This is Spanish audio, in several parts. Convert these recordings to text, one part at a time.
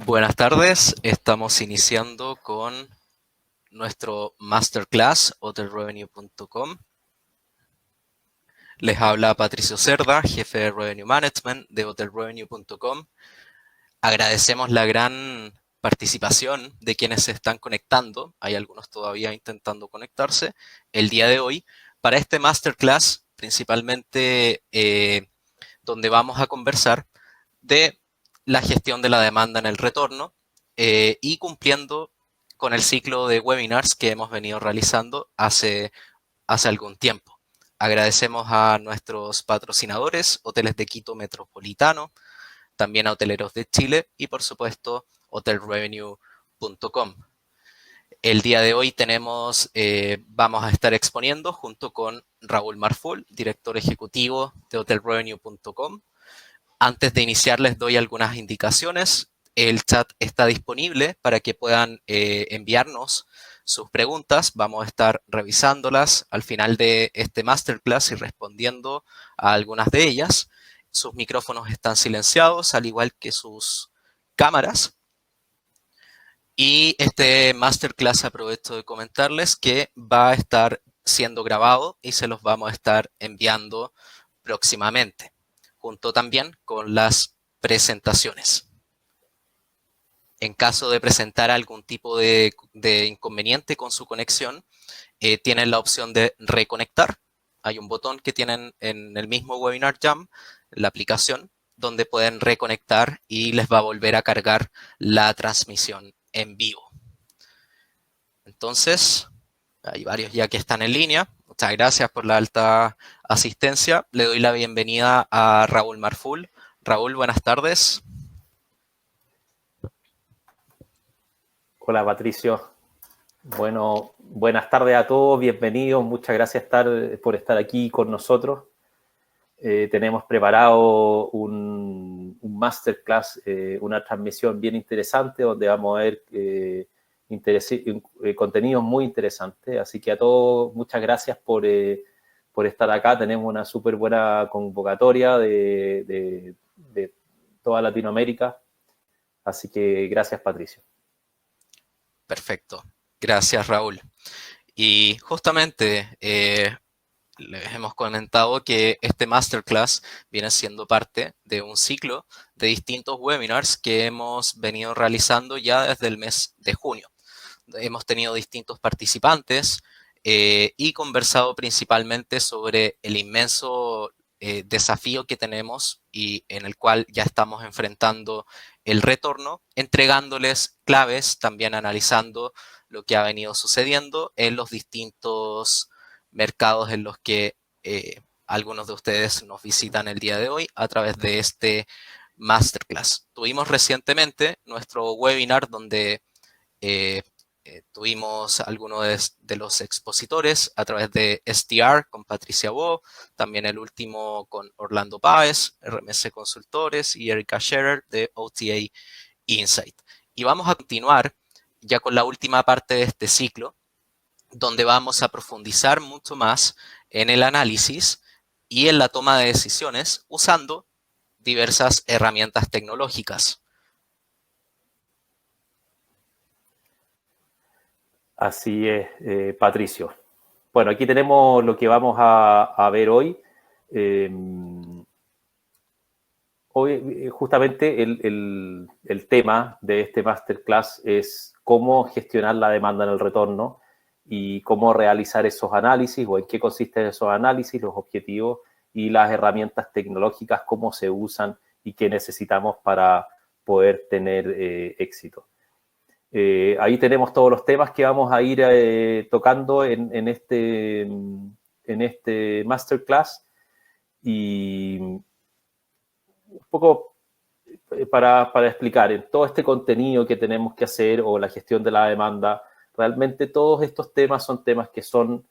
Buenas tardes, estamos iniciando con nuestro Masterclass hotelrevenue.com. Les habla Patricio Cerda, jefe de Revenue Management de hotelrevenue.com. Agradecemos la gran participación de quienes se están conectando, hay algunos todavía intentando conectarse, el día de hoy para este Masterclass, principalmente donde vamos a conversar de la gestión de la demanda en el retorno y cumpliendo con el ciclo de webinars que hemos venido realizando hace algún tiempo. Agradecemos a nuestros patrocinadores, Hoteles de Quito Metropolitano, también a Hoteleros de Chile y por supuesto hotelrevenue.com. El día de hoy vamos a estar exponiendo junto con Raúl Marful, director ejecutivo de hotelrevenue.com. Antes de iniciar les doy algunas indicaciones. El chat está disponible para que puedan enviarnos sus preguntas. Vamos a estar revisándolas al final de este masterclass y respondiendo a algunas de ellas. Sus micrófonos están silenciados, al igual que sus cámaras. Y este masterclass aprovecho de comentarles que va a estar siendo grabado y se los vamos a estar enviando próximamente, junto también con las presentaciones. En caso de presentar algún tipo de inconveniente con su conexión, tienen la opción de reconectar. Hay un botón que tienen en el mismo Webinar Jam, la aplicación, donde pueden reconectar y les va a volver a cargar la transmisión en vivo. Entonces, hay varios ya que están en línea. Muchas gracias por la alta asistencia. Le doy la bienvenida a Raúl Marful. Raúl, buenas tardes. Hola Patricio, bueno, buenas tardes a todos, bienvenidos, muchas gracias por estar aquí con nosotros. Tenemos preparado un masterclass, una transmisión bien interesante donde vamos a ver contenidos muy interesantes, así que a todos muchas gracias por estar acá. Tenemos una súper buena convocatoria de toda Latinoamérica, así que gracias Patricio. Perfecto. Gracias, Raúl. Y justamente les hemos comentado que este masterclass viene siendo parte de un ciclo de distintos webinars que hemos venido realizando ya desde el mes de junio. Hemos tenido distintos participantes y conversado principalmente sobre el inmenso desafío que tenemos y en el cual ya estamos enfrentando el retorno, entregándoles claves, también analizando lo que ha venido sucediendo en los distintos mercados en los que algunos de ustedes nos visitan el día de hoy a través de este masterclass. Tuvimos recientemente nuestro webinar donde tuvimos algunos de los expositores a través de STR con Patricia Bo, también el último con Orlando Páez, RMS Consultores y Erika Scherer de OTA Insight. Y vamos a continuar ya con la última parte de este ciclo, donde vamos a profundizar mucho más en el análisis y en la toma de decisiones usando diversas herramientas tecnológicas. Así es, Patricio. Bueno, aquí tenemos lo que vamos a ver hoy. Hoy, justamente, el tema de este masterclass es cómo gestionar la demanda en el retorno y cómo realizar esos análisis o en qué consisten esos análisis, los objetivos y las herramientas tecnológicas, cómo se usan y qué necesitamos para poder tener éxito. Ahí tenemos todos los temas que vamos a ir tocando en este masterclass y un poco para explicar en todo este contenido que tenemos que hacer o la gestión de la demanda. Realmente todos estos temas son temas que son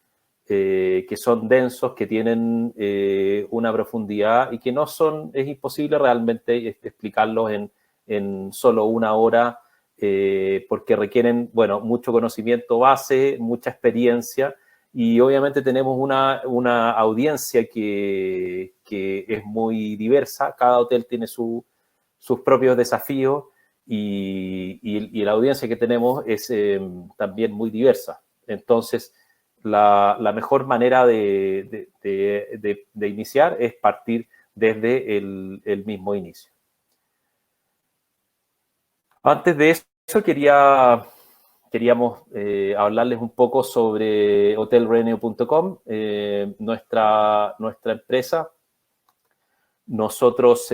densos, que tienen una profundidad y que no son, es imposible realmente explicarlos en solo una hora, porque requieren, bueno, mucho conocimiento base, mucha experiencia y obviamente tenemos una audiencia que es muy diversa. Cada hotel tiene sus propios desafíos y la audiencia que tenemos es también muy diversa. Entonces, la mejor manera de iniciar es partir desde el mismo inicio. Antes de eso, queríamos hablarles un poco sobre hotelrevenue.com, nuestra empresa. Nosotros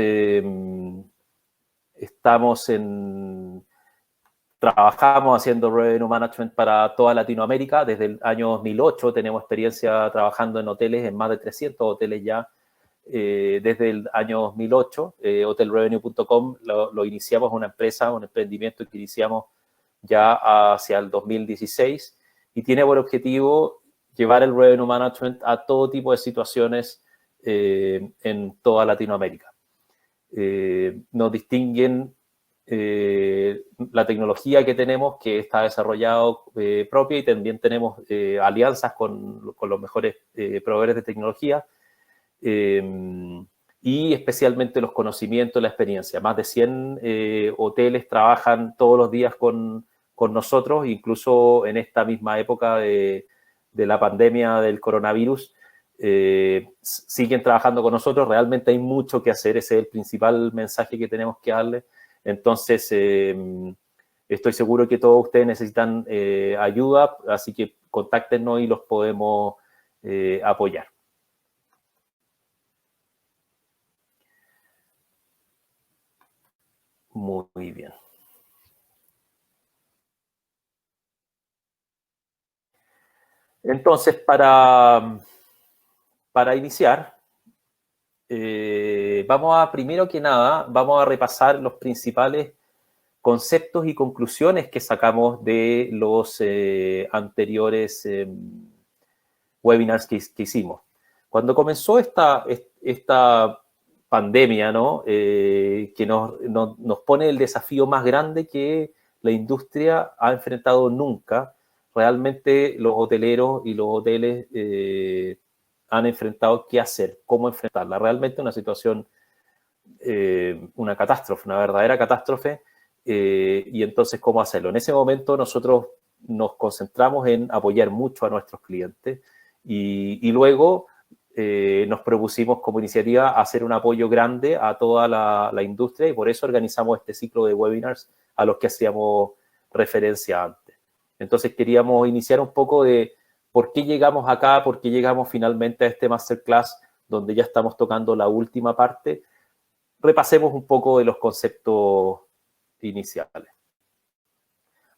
trabajamos haciendo revenue management para toda Latinoamérica. Desde el año 2008 tenemos experiencia trabajando en hoteles, en más de 300 hoteles ya. Desde el año 2008, hotelrevenue.com lo iniciamos, una empresa, un emprendimiento que iniciamos ya hacia el 2016 y tiene por objetivo llevar el revenue management a todo tipo de situaciones en toda Latinoamérica. Nos distinguen la tecnología que tenemos, que está desarrollado propia, y también tenemos alianzas con los mejores proveedores de tecnología, y especialmente los conocimientos, la experiencia. Más de 100 hoteles trabajan todos los días con nosotros, incluso en esta misma época de la pandemia del coronavirus, siguen trabajando con nosotros. Realmente hay mucho que hacer, ese es el principal mensaje que tenemos que darle. Entonces, estoy seguro que todos ustedes necesitan ayuda, así que contáctenos y los podemos apoyar. Muy bien. Entonces, para iniciar, primero que nada, vamos a repasar los principales conceptos y conclusiones que sacamos de los anteriores webinars que hicimos. Cuando comenzó esta pandemia, ¿no? Que nos pone el desafío más grande que la industria ha enfrentado nunca. Realmente los hoteleros y los hoteles han enfrentado qué hacer, cómo enfrentarla. Realmente una situación, una catástrofe, una verdadera catástrofe, y entonces cómo hacerlo. En ese momento nosotros nos concentramos en apoyar mucho a nuestros clientes y luego nos propusimos como iniciativa hacer un apoyo grande a toda la industria, y por eso organizamos este ciclo de webinars a los que hacíamos referencia antes. Entonces queríamos iniciar un poco de por qué llegamos acá, por qué llegamos finalmente a este masterclass donde ya estamos tocando la última parte. Repasemos un poco de los conceptos iniciales.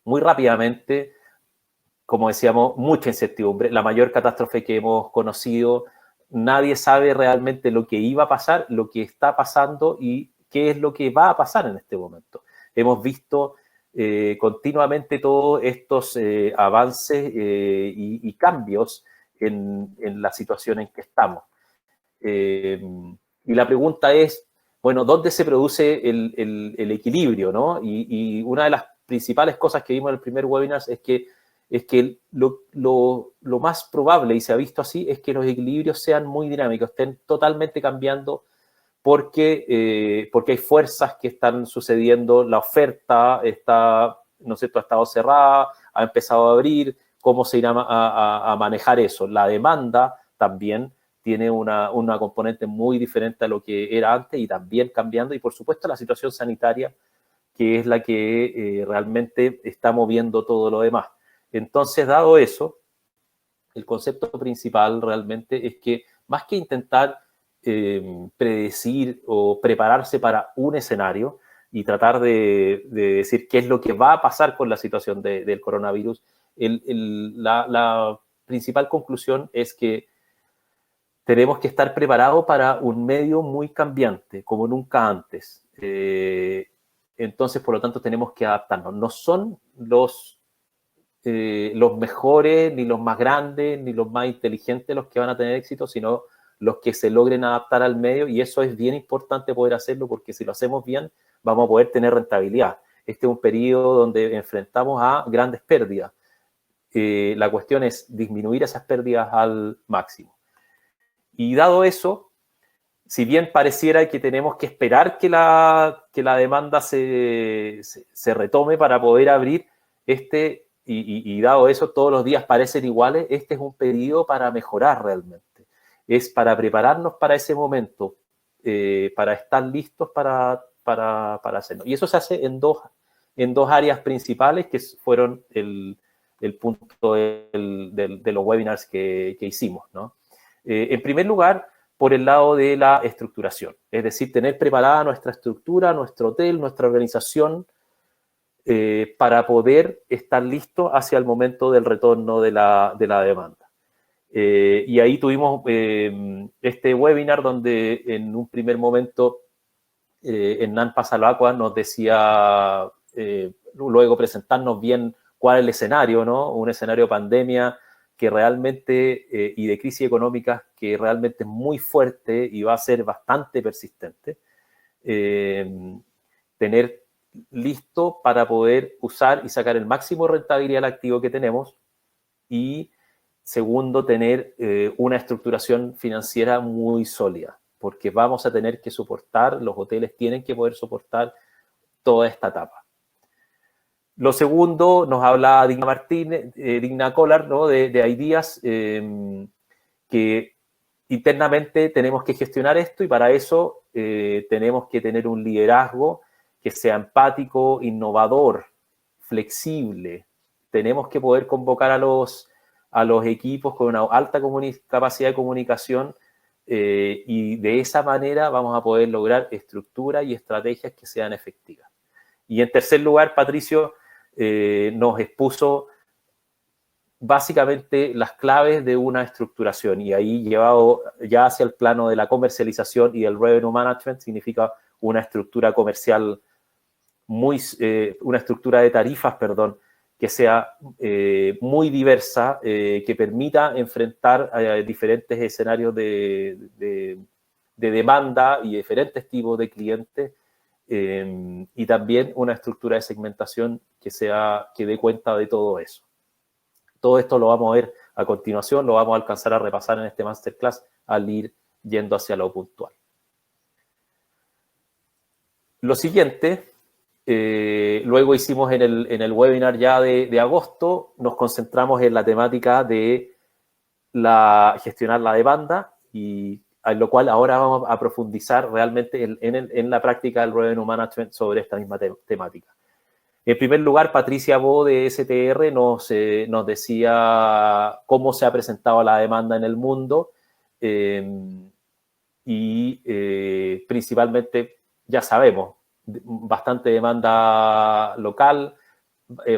Muy rápidamente, como decíamos, mucha incertidumbre, la mayor catástrofe que hemos conocido. Nadie sabe realmente lo que iba a pasar, lo que está pasando y qué es lo que va a pasar en este momento. Hemos visto continuamente todos estos avances y cambios en la situación en que estamos. Y la pregunta es, bueno, ¿dónde se produce el equilibrio, ¿no? Y una de las principales cosas que vimos en el primer webinar es que lo más probable, y se ha visto así, es que los equilibrios sean muy dinámicos, estén totalmente cambiando porque hay fuerzas que están sucediendo, la oferta está, ¿no es cierto?, ha estado cerrada, ha empezado a abrir, ¿cómo se irá a manejar eso? La demanda también tiene una componente muy diferente a lo que era antes y también cambiando, y por supuesto la situación sanitaria, que es la que realmente está moviendo todo lo demás. Entonces, dado eso, el concepto principal realmente es que más que intentar predecir o prepararse para un escenario y tratar de decir qué es lo que va a pasar con la situación del coronavirus, la principal conclusión es que tenemos que estar preparados para un medio muy cambiante, como nunca antes. Entonces, por lo tanto, tenemos que adaptarnos. No son los mejores, ni los más grandes, ni los más inteligentes los que van a tener éxito, sino los que se logren adaptar al medio, y eso es bien importante poder hacerlo, porque si lo hacemos bien, vamos a poder tener rentabilidad. Este es un periodo donde enfrentamos a grandes pérdidas. La cuestión es disminuir esas pérdidas al máximo. Y dado eso, si bien pareciera que tenemos que esperar que la demanda se retome para poder abrir, y dado eso, todos los días parecen iguales, este es un periodo para mejorar realmente. Es para prepararnos para ese momento, para estar listos para hacerlo. Y eso se hace en dos áreas principales, que fueron el punto de los webinars que hicimos, ¿no? En primer lugar, por el lado de la estructuración, es decir, tener preparada nuestra estructura, nuestro hotel, nuestra organización, para poder estar listos hacia el momento del retorno de la demanda. Y ahí tuvimos este webinar donde en un primer momento Hernán Pasalacqua nos decía, luego presentarnos bien cuál es el escenario, ¿no? Un escenario de pandemia que realmente, y de crisis económica que realmente es muy fuerte y va a ser bastante persistente. Tener listo para poder usar y sacar el máximo rentabilidad al activo que tenemos, y segundo, tener una estructuración financiera muy sólida, porque vamos a tener que soportar, los hoteles tienen que poder soportar toda esta etapa. Lo segundo, nos habla Digna Martínez, Digna Collar, ¿no? de Ideas, que internamente tenemos que gestionar esto, y para eso tenemos que tener un liderazgo que sea empático, innovador, flexible. Tenemos que poder convocar a los equipos con una alta capacidad de comunicación, y de esa manera vamos a poder lograr estructuras y estrategias que sean efectivas. Y en tercer lugar, Patricio nos expuso básicamente las claves de una estructuración, y ahí llevado ya hacia el plano de la comercialización y el revenue management, significa una estructura comercial una estructura de tarifas, perdón, que sea muy diversa, que permita enfrentar diferentes escenarios de demanda y diferentes tipos de clientes, y también una estructura de segmentación que dé cuenta de todo eso. Todo esto lo vamos a ver a continuación, lo vamos a alcanzar a repasar en este masterclass al ir yendo hacia lo puntual. Lo siguiente, luego hicimos en el webinar ya de agosto, nos concentramos en la temática de gestionar la demanda, y a lo cual ahora vamos a profundizar realmente en la práctica del revenue management sobre esta misma temática. En primer lugar, Patricia Bo de STR nos decía cómo se ha presentado la demanda en el mundo, y principalmente, ya sabemos, bastante demanda local,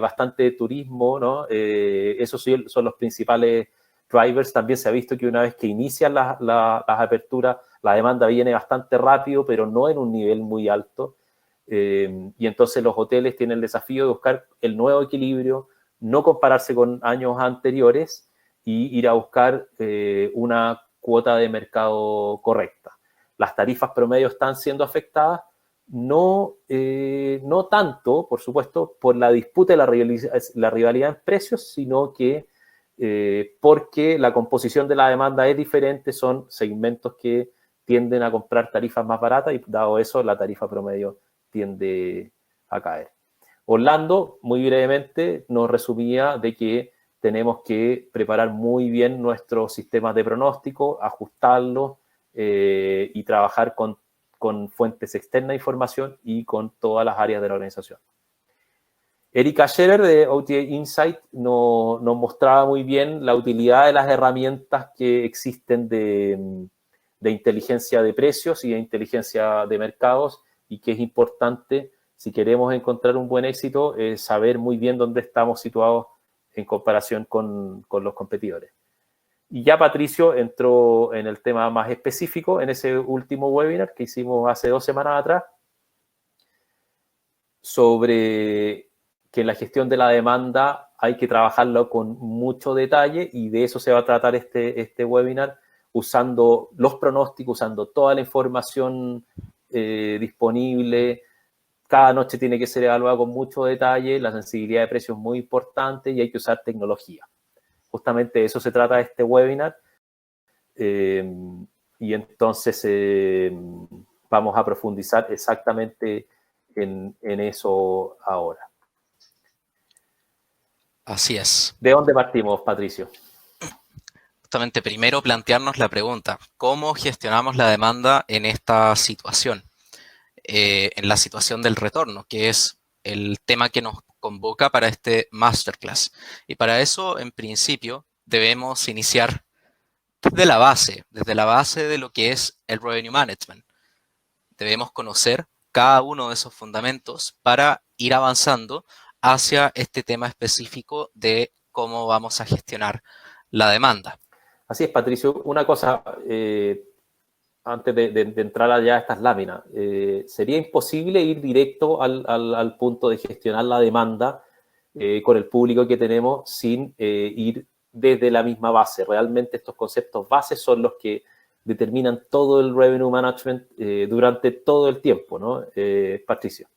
bastante turismo, ¿no? Esos son los principales drivers. También se ha visto que una vez que inician las aperturas, la demanda viene bastante rápido, pero no en un nivel muy alto. Y entonces los hoteles tienen el desafío de buscar el nuevo equilibrio, no compararse con años anteriores y ir a buscar una cuota de mercado correcta. Las tarifas promedio están siendo afectadas, no tanto, por supuesto, por la disputa y la rivalidad en precios, sino que porque la composición de la demanda es diferente, son segmentos que tienden a comprar tarifas más baratas, y dado eso, la tarifa promedio tiende a caer. Orlando, muy brevemente, nos resumía de que tenemos que preparar muy bien nuestros sistemas de pronóstico, ajustarlos, y trabajar con fuentes externas de información y con todas las áreas de la organización. Erika Scherer de OTA Insight nos mostraba muy bien la utilidad de las herramientas que existen de inteligencia de precios y de inteligencia de mercados, y que es importante, si queremos encontrar un buen éxito, saber muy bien dónde estamos situados en comparación con los competidores. Y ya Patricio entró en el tema más específico en ese último webinar que hicimos hace 2 semanas atrás, sobre que la gestión de la demanda hay que trabajarlo con mucho detalle, y de eso se va a tratar este webinar, usando los pronósticos, usando toda la información disponible. Cada noche tiene que ser evaluada con mucho detalle, la sensibilidad de precios es muy importante, y hay que usar tecnología. Justamente de eso se trata este webinar. y entonces vamos a profundizar exactamente en eso ahora. Así es. ¿De dónde partimos, Patricio? Justamente primero plantearnos la pregunta, ¿cómo gestionamos la demanda en esta situación? En la situación del retorno, que es el tema que nos convoca para este masterclass. Y para eso, en principio, debemos iniciar desde la base de lo que es el revenue management. Debemos conocer cada uno de esos fundamentos para ir avanzando hacia este tema específico de cómo vamos a gestionar la demanda. Así es, Patricio. Una cosa, antes de entrar allá a estas láminas, sería imposible ir directo al punto de gestionar la demanda con el público que tenemos sin ir desde la misma base. Realmente estos conceptos bases son los que determinan todo el revenue management durante todo el tiempo, ¿no? Patricio.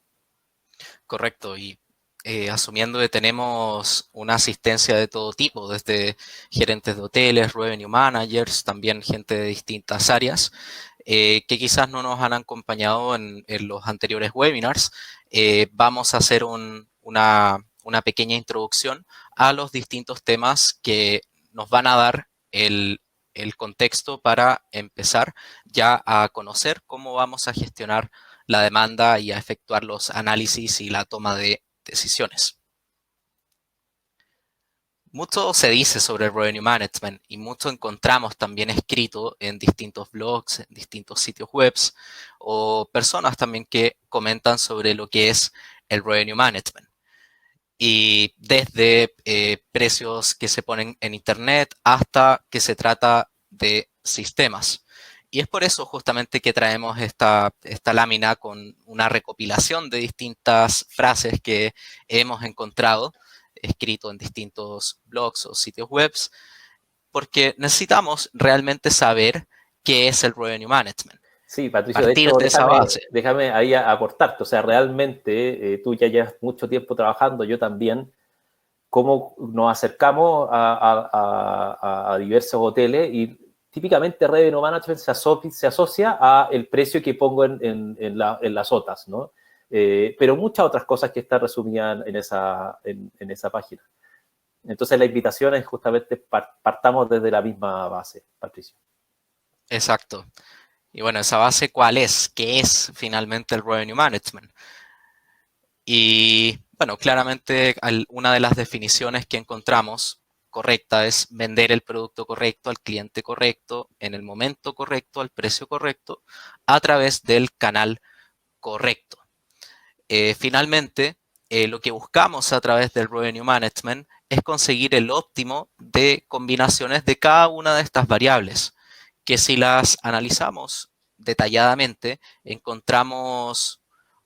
Correcto, y asumiendo que tenemos una asistencia de todo tipo, desde gerentes de hoteles, revenue managers, también gente de distintas áreas, que quizás no nos han acompañado en los anteriores webinars, vamos a hacer una pequeña introducción a los distintos temas que nos van a dar el contexto para empezar ya a conocer cómo vamos a gestionar la demanda y a efectuar los análisis y la toma de decisiones. Mucho se dice sobre el revenue management y mucho encontramos también escrito en distintos blogs, en distintos sitios web o personas también que comentan sobre lo que es el revenue management. Y desde precios que se ponen en internet hasta que se trata de sistemas. Y es por eso justamente que traemos esta lámina con una recopilación de distintas frases que hemos encontrado escrito en distintos blogs o sitios web, porque necesitamos realmente saber qué es el revenue management. Sí, Patricio, de Partir hecho, de esa base. déjame ahí aportarte. O sea, realmente tú ya llevas mucho tiempo trabajando, yo también. Cómo nos acercamos a diversos hoteles y típicamente Revenue Management se asocia a el precio que pongo en las OTAs, ¿no? Pero muchas otras cosas que están resumidas en esa página. Entonces la invitación es justamente partamos desde la misma base, Patricio. Exacto. Y bueno, esa base, ¿cuál es? ¿Qué es finalmente el revenue management? Y bueno, claramente una de las definiciones que encontramos correcta es vender el producto correcto al cliente correcto, en el momento correcto, al precio correcto, a través del canal correcto. Finalmente, lo que buscamos a través del revenue management es conseguir el óptimo de combinaciones de cada una de estas variables, que si las analizamos detalladamente, encontramos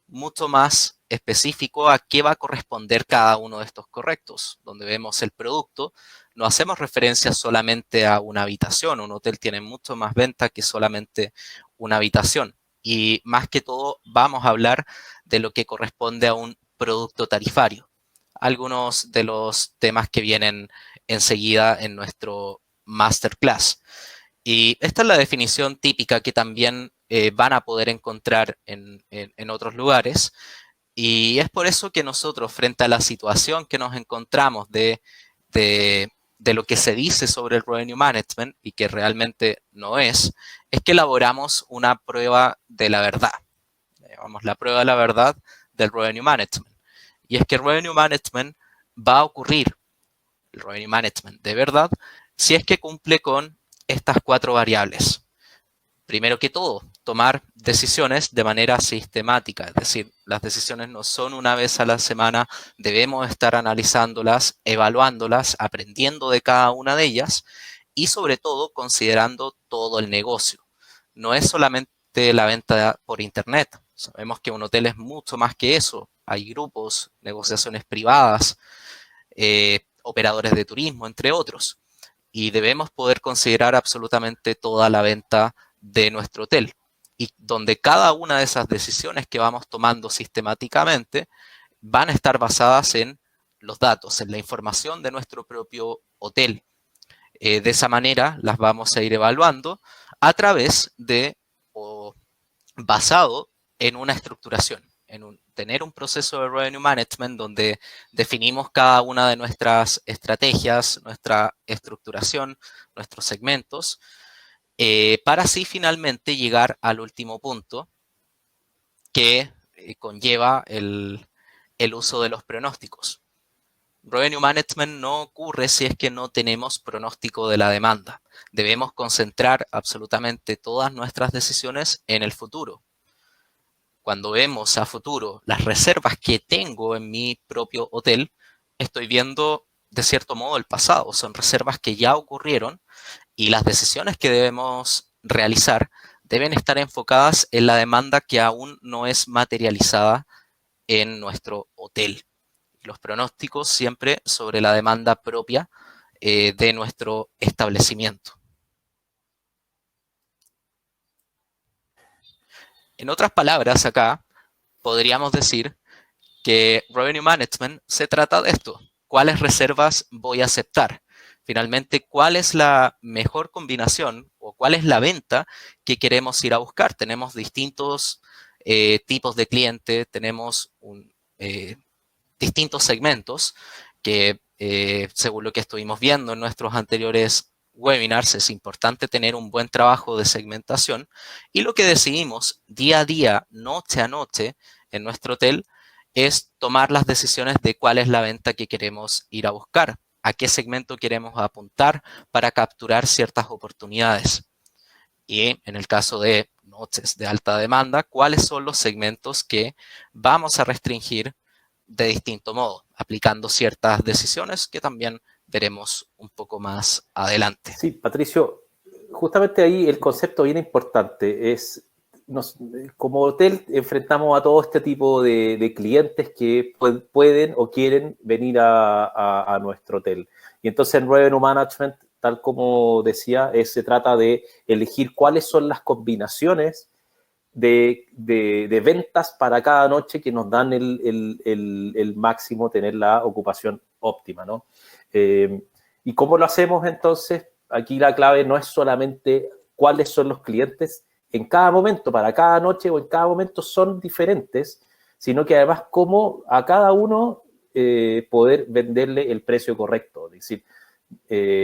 mucho más específico a qué va a corresponder cada uno de estos correctos. Donde vemos el producto, no hacemos referencia solamente a una habitación. Un hotel tiene mucho más venta que solamente una habitación. Y más que todo, vamos a hablar de lo que corresponde a un producto tarifario. Algunos de los temas que vienen enseguida en nuestro masterclass. Y esta es la definición típica que también van a poder encontrar en otros lugares. Y es por eso que nosotros, frente a la situación que nos encontramos de lo que se dice sobre el revenue management y que realmente no es que elaboramos una prueba de la verdad. Llamamos la prueba de la verdad del revenue management. Y es que el revenue management va a ocurrir, el revenue management de verdad, si es que cumple con estas 4 variables. Primero que todo, tomar decisiones de manera sistemática, es decir, las decisiones no son una vez a la semana, debemos estar analizándolas, evaluándolas, aprendiendo de cada una de ellas y sobre todo considerando todo el negocio. No es solamente la venta por internet, sabemos que un hotel es mucho más que eso, hay grupos, negociaciones privadas, operadores de turismo, entre otros, y debemos poder considerar absolutamente toda la venta de nuestro hotel y donde cada una de esas decisiones que vamos tomando sistemáticamente van a estar basadas en los datos, en la información de nuestro propio hotel. De esa manera las vamos a ir evaluando a través de, o basado en una estructuración, tener un proceso de revenue management donde definimos cada una de nuestras estrategias, nuestra estructuración, nuestros segmentos, para así finalmente llegar al último punto que conlleva el uso de los pronósticos. Revenue management no ocurre si es que no tenemos pronóstico de la demanda. Debemos concentrar absolutamente todas nuestras decisiones en el futuro. Cuando vemos a futuro las reservas que tengo en mi propio hotel, estoy viendo de cierto modo el pasado. Son reservas que ya ocurrieron y las decisiones que debemos realizar deben estar enfocadas en la demanda que aún no es materializada en nuestro hotel. Los pronósticos siempre sobre la demanda propia de nuestro establecimiento. En otras palabras, acá podríamos decir que Revenue Management se trata de esto. ¿Cuáles reservas voy a aceptar? Finalmente, ¿cuál es la mejor combinación o cuál es la venta que queremos ir a buscar? Tenemos distintos tipos de cliente, tenemos distintos segmentos que, según lo que estuvimos viendo en nuestros anteriores webinars, es importante tener un buen trabajo de segmentación y lo que decidimos día a día, noche a noche en nuestro hotel es tomar las decisiones de cuál es la venta que queremos ir a buscar, a qué segmento queremos apuntar para capturar ciertas oportunidades. Y en el caso de noches de alta demanda, cuáles son los segmentos que vamos a restringir de distinto modo, aplicando ciertas decisiones que también veremos un poco más adelante. Sí, Patricio, justamente ahí el concepto bien importante es, como hotel enfrentamos a todo este tipo de clientes que pueden o quieren venir a nuestro hotel. Y entonces en Revenue Management, tal como decía, se trata de elegir cuáles son las combinaciones de ventas para cada noche que nos dan el máximo, tener la ocupación óptima, ¿no? ¿Y cómo lo hacemos entonces? Aquí la clave no es solamente cuáles son los clientes en cada momento, para cada noche o en cada momento son diferentes, sino que además cómo a cada uno poder venderle el precio correcto. Es decir,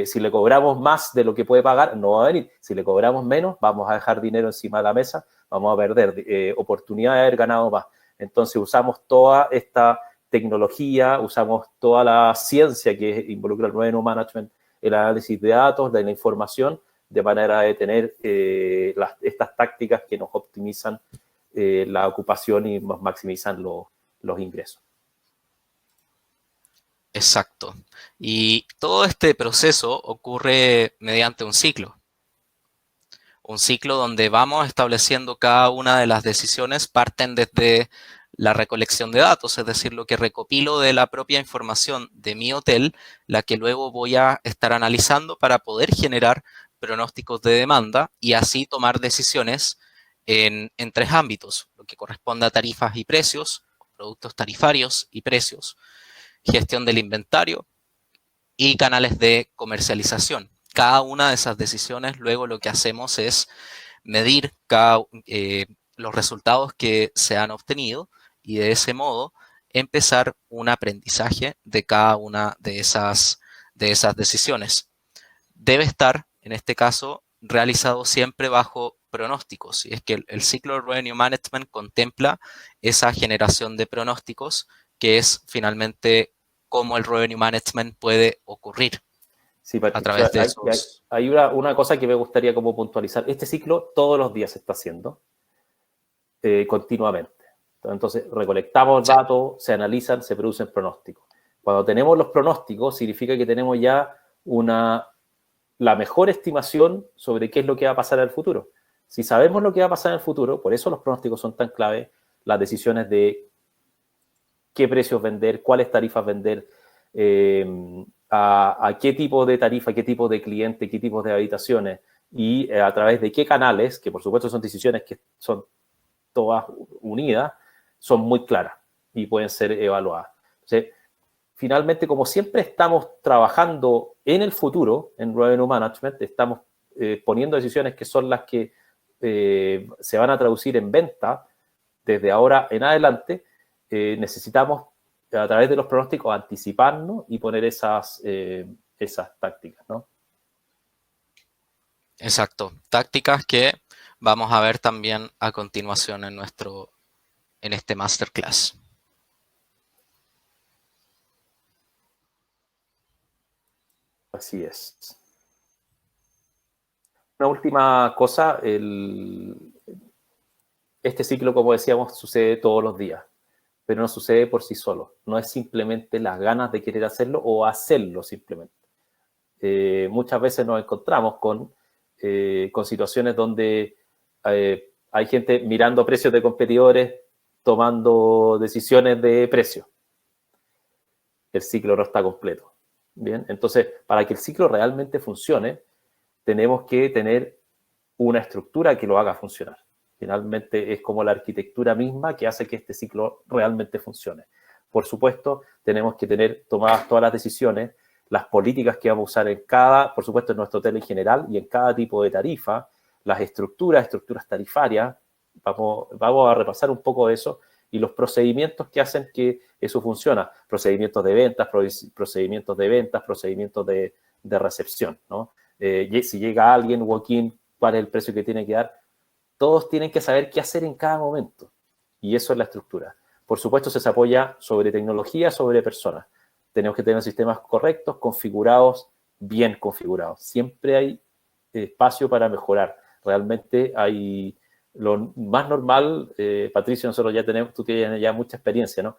si le cobramos más de lo que puede pagar, no va a venir. Si le cobramos menos, vamos a dejar dinero encima de la mesa, vamos a perder oportunidad de haber ganado más. Entonces usamos toda esta tecnología, usamos toda la ciencia que involucra el revenue management, el análisis de datos, de la información, de manera de tener estas tácticas que nos optimizan la ocupación y nos maximizan los ingresos. Exacto. Y todo este proceso ocurre mediante un ciclo. Un ciclo donde vamos estableciendo cada una de las decisiones, parten desde la recolección de datos, es decir, lo que recopilo de la propia información de mi hotel, la que luego voy a estar analizando para poder generar pronósticos de demanda y así tomar decisiones en tres ámbitos, lo que corresponde a tarifas y precios, productos tarifarios y precios, gestión del inventario y canales de comercialización. Cada una de esas decisiones, luego lo que hacemos es medir los resultados que se han obtenido y de ese modo empezar un aprendizaje de cada una de esas decisiones. Debe estar, en este caso, realizado siempre bajo pronósticos. Y es que el ciclo de Revenue Management contempla esa generación de pronósticos, que es finalmente cómo el Revenue Management puede ocurrir. Sí, a través de esos... Hay una cosa que me gustaría como puntualizar. Este ciclo todos los días se está haciendo continuamente. Entonces, recolectamos datos, se analizan, se producen pronósticos. Cuando tenemos los pronósticos, significa que tenemos ya la mejor estimación sobre qué es lo que va a pasar en el futuro. Si sabemos lo que va a pasar en el futuro, por eso los pronósticos son tan clave, las decisiones de qué precios vender, cuáles tarifas vender, a qué tipo de tarifa, qué tipo de cliente, qué tipos de habitaciones y a través de qué canales, que por supuesto son decisiones que son todas unidas, son muy claras y pueden ser evaluadas. Entonces, finalmente, como siempre estamos trabajando en el futuro, en Revenue Management, estamos poniendo decisiones que son las que se van a traducir en venta desde ahora en adelante, necesitamos a través de los pronósticos anticiparnos y poner esas tácticas, ¿no? Exacto, tácticas que vamos a ver también a continuación en este masterclass. Así es. Una última cosa, este ciclo, como decíamos, sucede todos los días, pero no sucede por sí solo. No es simplemente las ganas de querer hacerlo o hacerlo simplemente. Muchas veces nos encontramos con situaciones donde hay gente mirando precios de competidores, tomando decisiones de precio. El ciclo no está completo. Bien, entonces, para que el ciclo realmente funcione, tenemos que tener una estructura que lo haga funcionar. Finalmente es como la arquitectura misma que hace que este ciclo realmente funcione. Por supuesto, tenemos que tener tomadas todas las decisiones, las políticas que vamos a usar en por supuesto, en nuestro hotel en general y en cada tipo de tarifa, las estructuras tarifarias, vamos a repasar un poco de eso, y los procedimientos que hacen que eso funcione. Procedimientos de ventas, procedimientos de recepción, ¿no? Si llega alguien, walk-in, cuál es el precio que tiene que dar. Todos tienen que saber qué hacer en cada momento. Y eso es la estructura. Por supuesto, se apoya sobre tecnología, sobre personas. Tenemos que tener sistemas correctos, configurados, bien configurados. Siempre hay espacio para mejorar. Realmente hay lo más normal, Patricio, nosotros ya tenemos, tú tienes ya mucha experiencia, ¿no?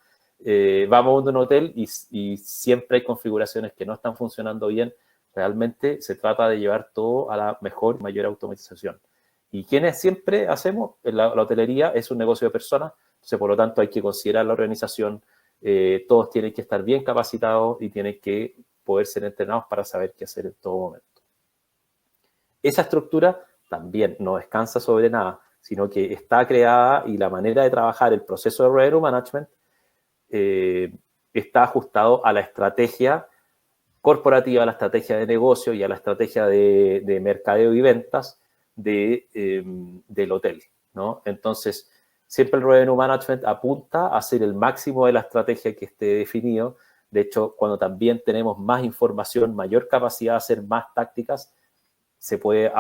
Vamos a un hotel y siempre hay configuraciones que no están funcionando bien. Realmente se trata de llevar todo a la mejor y mayor automatización. Y quienes siempre hacemos, la hotelería es un negocio de personas, entonces por lo tanto hay que considerar la organización, todos tienen que estar bien capacitados y tienen que poder ser entrenados para saber qué hacer en todo momento. Esa estructura también no descansa sobre nada, sino que está creada y la manera de trabajar el proceso de revenue management está ajustado a la estrategia corporativa, a la estrategia de negocio y a la estrategia de mercadeo y ventas del hotel, ¿no? Entonces, siempre el revenue management apunta a hacer el máximo de la estrategia que esté definido. De hecho, cuando también tenemos más información, mayor capacidad de hacer más tácticas, se puede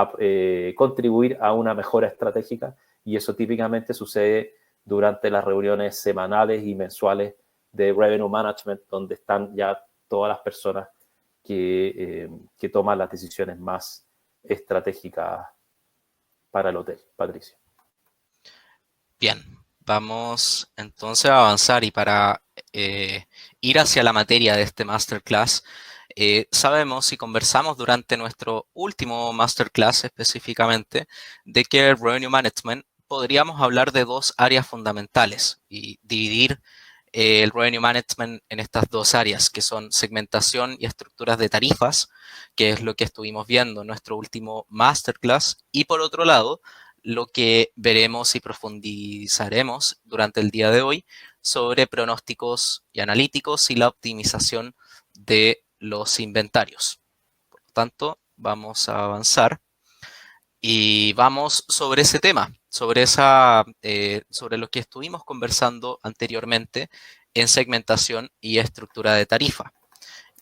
contribuir a una mejora estratégica, y eso típicamente sucede durante las reuniones semanales y mensuales de revenue management, donde están ya todas las personas que toman las decisiones más estratégicas para el hotel. Patricio. Bien, vamos entonces a avanzar y para ir hacia la materia de este masterclass, sabemos y conversamos durante nuestro último masterclass específicamente de que el Revenue Management podríamos hablar de dos áreas fundamentales y dividir el Revenue Management en estas dos áreas, que son segmentación y estructuras de tarifas, que es lo que estuvimos viendo en nuestro último masterclass, y por otro lado, lo que veremos y profundizaremos durante el día de hoy sobre pronósticos y analíticos y la optimización de los inventarios. Por lo tanto, vamos a avanzar y vamos sobre ese tema, sobre lo que estuvimos conversando anteriormente en segmentación y estructura de tarifa.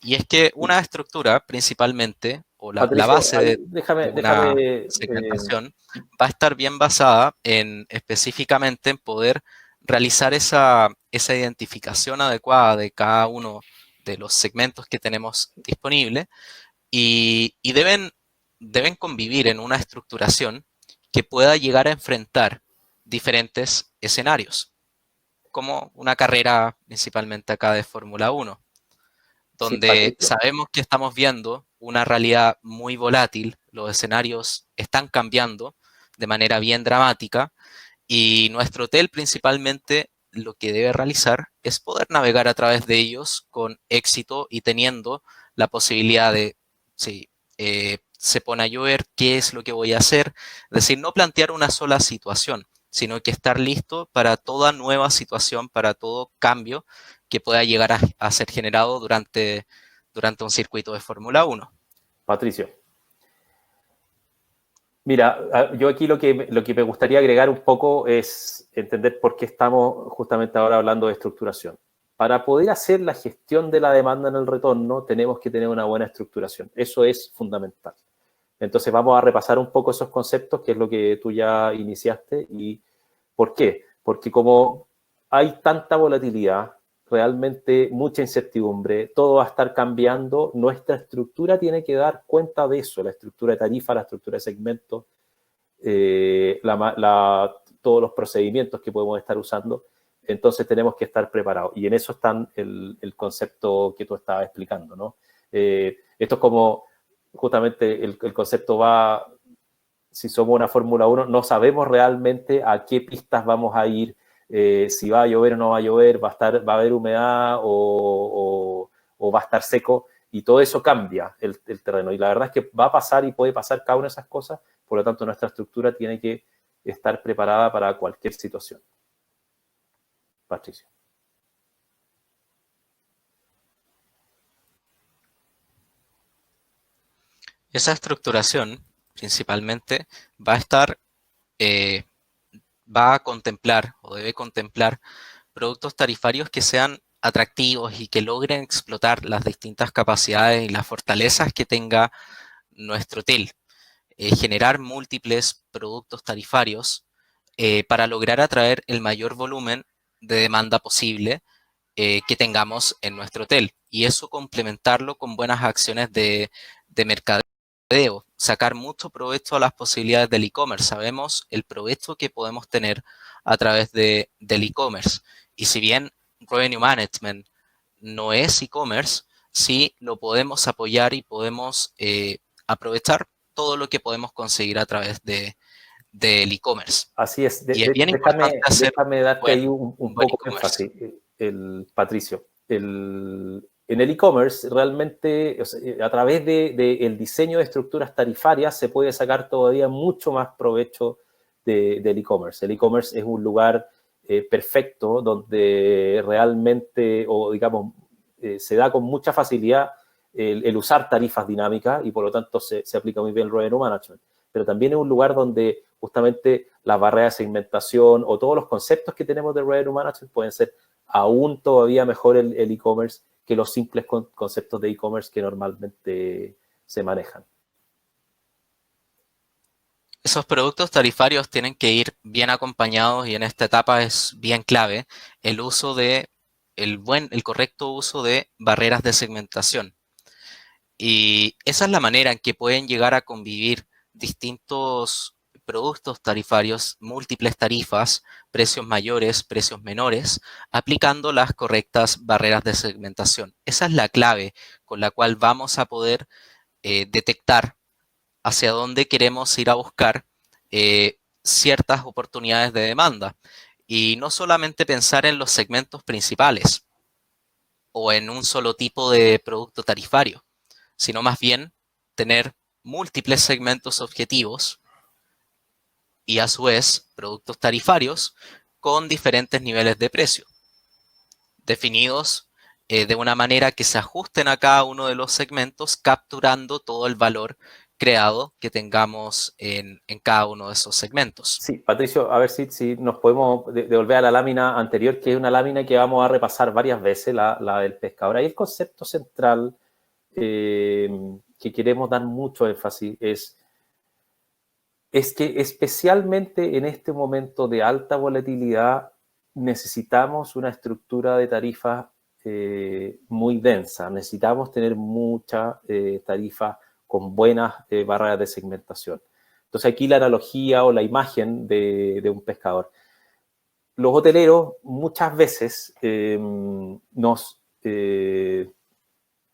Y es que una estructura principalmente, o la Patricio, base de una déjame segmentación, va a estar bien basada en específicamente en poder realizar esa identificación adecuada de cada uno de los segmentos que tenemos disponible y deben convivir en una estructuración que pueda llegar a enfrentar diferentes escenarios, como una carrera principalmente acá de Fórmula 1, sí, donde Patricio. sabemos que estamos viendo una realidad muy volátil, los escenarios están cambiando de manera bien dramática y nuestro hotel principalmente lo que debe realizar es poder navegar a través de ellos con éxito y teniendo la posibilidad de, si se pone a llover, ¿qué es lo que voy a hacer? Es decir, no plantear una sola situación, sino que estar listo para toda nueva situación, para todo cambio que pueda llegar a ser generado durante un circuito de Fórmula 1. Patricio, Mira, yo aquí lo que me gustaría agregar un poco es entender por qué estamos justamente ahora hablando de estructuración. Para poder hacer la gestión de la demanda en el retorno, tenemos que tener una buena estructuración. Eso es fundamental. Entonces vamos a repasar un poco esos conceptos, que es lo que tú ya iniciaste. ¿Y por qué? Porque como hay tanta volatilidad, realmente mucha incertidumbre, todo va a estar cambiando, nuestra estructura tiene que dar cuenta de eso, la estructura de tarifa, la estructura de segmentos, todos los procedimientos que podemos estar usando. Entonces tenemos que estar preparados. Y en eso está el concepto que tú estabas explicando, ¿no? Esto es como, justamente el concepto va, si somos una Fórmula 1, no sabemos realmente a qué pistas vamos a ir, si va a llover o no va a llover, va a haber humedad o va a estar seco, y todo eso cambia el terreno. Y la verdad es que va a pasar y puede pasar cada una de esas cosas, por lo tanto nuestra estructura tiene que estar preparada para cualquier situación. Patricio. Esa estructuración principalmente va a estar, va a contemplar o debe contemplar productos tarifarios que sean atractivos y que logren explotar las distintas capacidades y las fortalezas que tenga nuestro TIL. Generar múltiples productos tarifarios para lograr atraer el mayor volumen de demanda posible que tengamos en nuestro hotel. Y eso complementarlo con buenas acciones de mercadeo, sacar mucho provecho a las posibilidades del e-commerce. Sabemos el provecho que podemos tener a través del e-commerce. Y si bien Revenue Management no es e-commerce, sí lo podemos apoyar y podemos aprovechar todo lo que podemos conseguir a través del e-commerce. Así es. Y es bien importante hacer Déjame darte ahí un buen poco de e-commerce. énfasis, Patricio. En el e-commerce, realmente, o sea, a través del diseño de estructuras tarifarias, se puede sacar todavía mucho más provecho del e-commerce. El e-commerce es un lugar perfecto donde realmente, o digamos, se da con mucha facilidad el usar tarifas dinámicas y por lo tanto se aplica muy bien el revenue management. Pero también es un lugar donde justamente las barreras de segmentación o todos los conceptos que tenemos de revenue management pueden ser aún todavía mejor el e-commerce que los simples conceptos de e-commerce que normalmente se manejan. Esos productos tarifarios tienen que ir bien acompañados y en esta etapa es bien clave el uso de el correcto uso de barreras de segmentación. Y esa es la manera en que pueden llegar a convivir distintos productos tarifarios, múltiples tarifas, precios mayores, precios menores, aplicando las correctas barreras de segmentación. Esa es la clave con la cual vamos a poder detectar hacia dónde queremos ir a buscar ciertas oportunidades de demanda. Y no solamente pensar en los segmentos principales o en un solo tipo de producto tarifario, sino más bien tener múltiples segmentos objetivos y a su vez productos tarifarios con diferentes niveles de precio, definidos de una manera que se ajusten a cada uno de los segmentos, capturando todo el valor creado que tengamos en cada uno de esos segmentos. Sí, Patricio, a ver si nos podemos devolver a la lámina anterior, que es una lámina que vamos a repasar varias veces, la del pescador. Ahí el concepto central que queremos dar mucho énfasis es que especialmente en este momento de alta volatilidad necesitamos una estructura de tarifas muy densa, necesitamos tener muchas tarifas con buenas barreras de segmentación. Entonces aquí la analogía o la imagen de un pescador. Los hoteleros muchas veces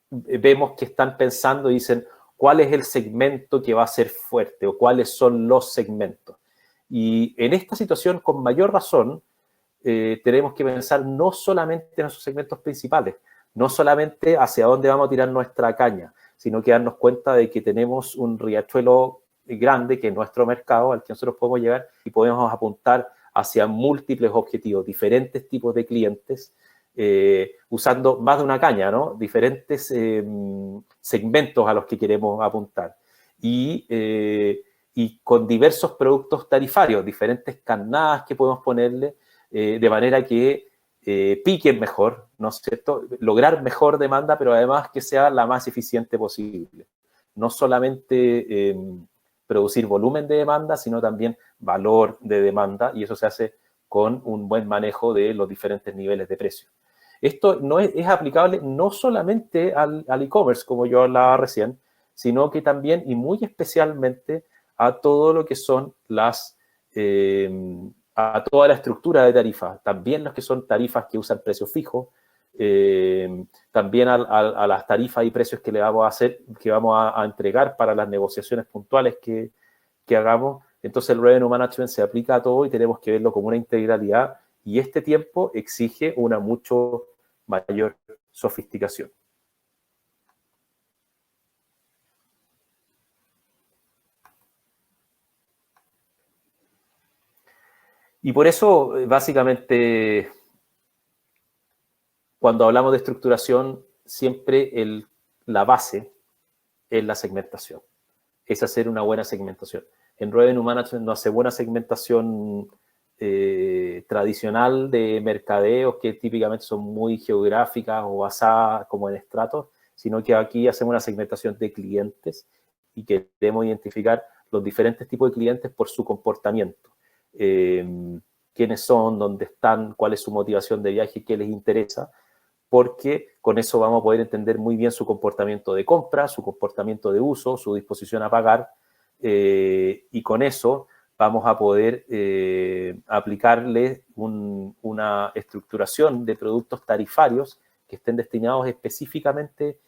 vemos que están pensando y dicen cuál es el segmento que va a ser fuerte o cuáles son los segmentos. Y en esta situación, con mayor razón, tenemos que pensar no solamente en esos segmentos principales, no solamente hacia dónde vamos a tirar nuestra caña, sino que darnos cuenta de que tenemos un riachuelo grande, que es nuestro mercado, al que nosotros podemos llegar y podemos apuntar hacia múltiples objetivos, diferentes tipos de clientes, usando más de una caña, ¿no? Diferentes segmentos a los que queremos apuntar. Y y con diversos productos tarifarios, diferentes carnadas que podemos ponerle, de manera que piquen mejor, ¿no es cierto? Lograr mejor demanda, pero además que sea la más eficiente posible. No solamente producir volumen de demanda, sino también valor de demanda, y eso se hace con un buen manejo de los diferentes niveles de precio. Esto no es aplicable no solamente al e-commerce, como yo hablaba recién, sino que también y muy especialmente a todo lo que son a toda la estructura de tarifas, también los que son tarifas que usan precio fijo, también a las tarifas y precios que le vamos a hacer, que vamos a entregar para las negociaciones puntuales que hagamos. Entonces el Revenue Management se aplica a todo y tenemos que verlo como una integralidad, y este tiempo exige una mucho mayor sofisticación. Y por eso, básicamente, cuando hablamos de estructuración, siempre la base es la segmentación, es hacer una buena segmentación. En Revenue Management no hace buena segmentación tradicional de mercadeos que típicamente son muy geográficas o basadas como en estratos, sino que aquí hacemos una segmentación de clientes y queremos identificar los diferentes tipos de clientes por su comportamiento. Quiénes son, dónde están, cuál es su motivación de viaje, qué les interesa, porque con eso vamos a poder entender muy bien su comportamiento de compra, su comportamiento de uso, su disposición a pagar, y con eso vamos a poder aplicarle una estructuración de productos tarifarios que estén destinados específicamente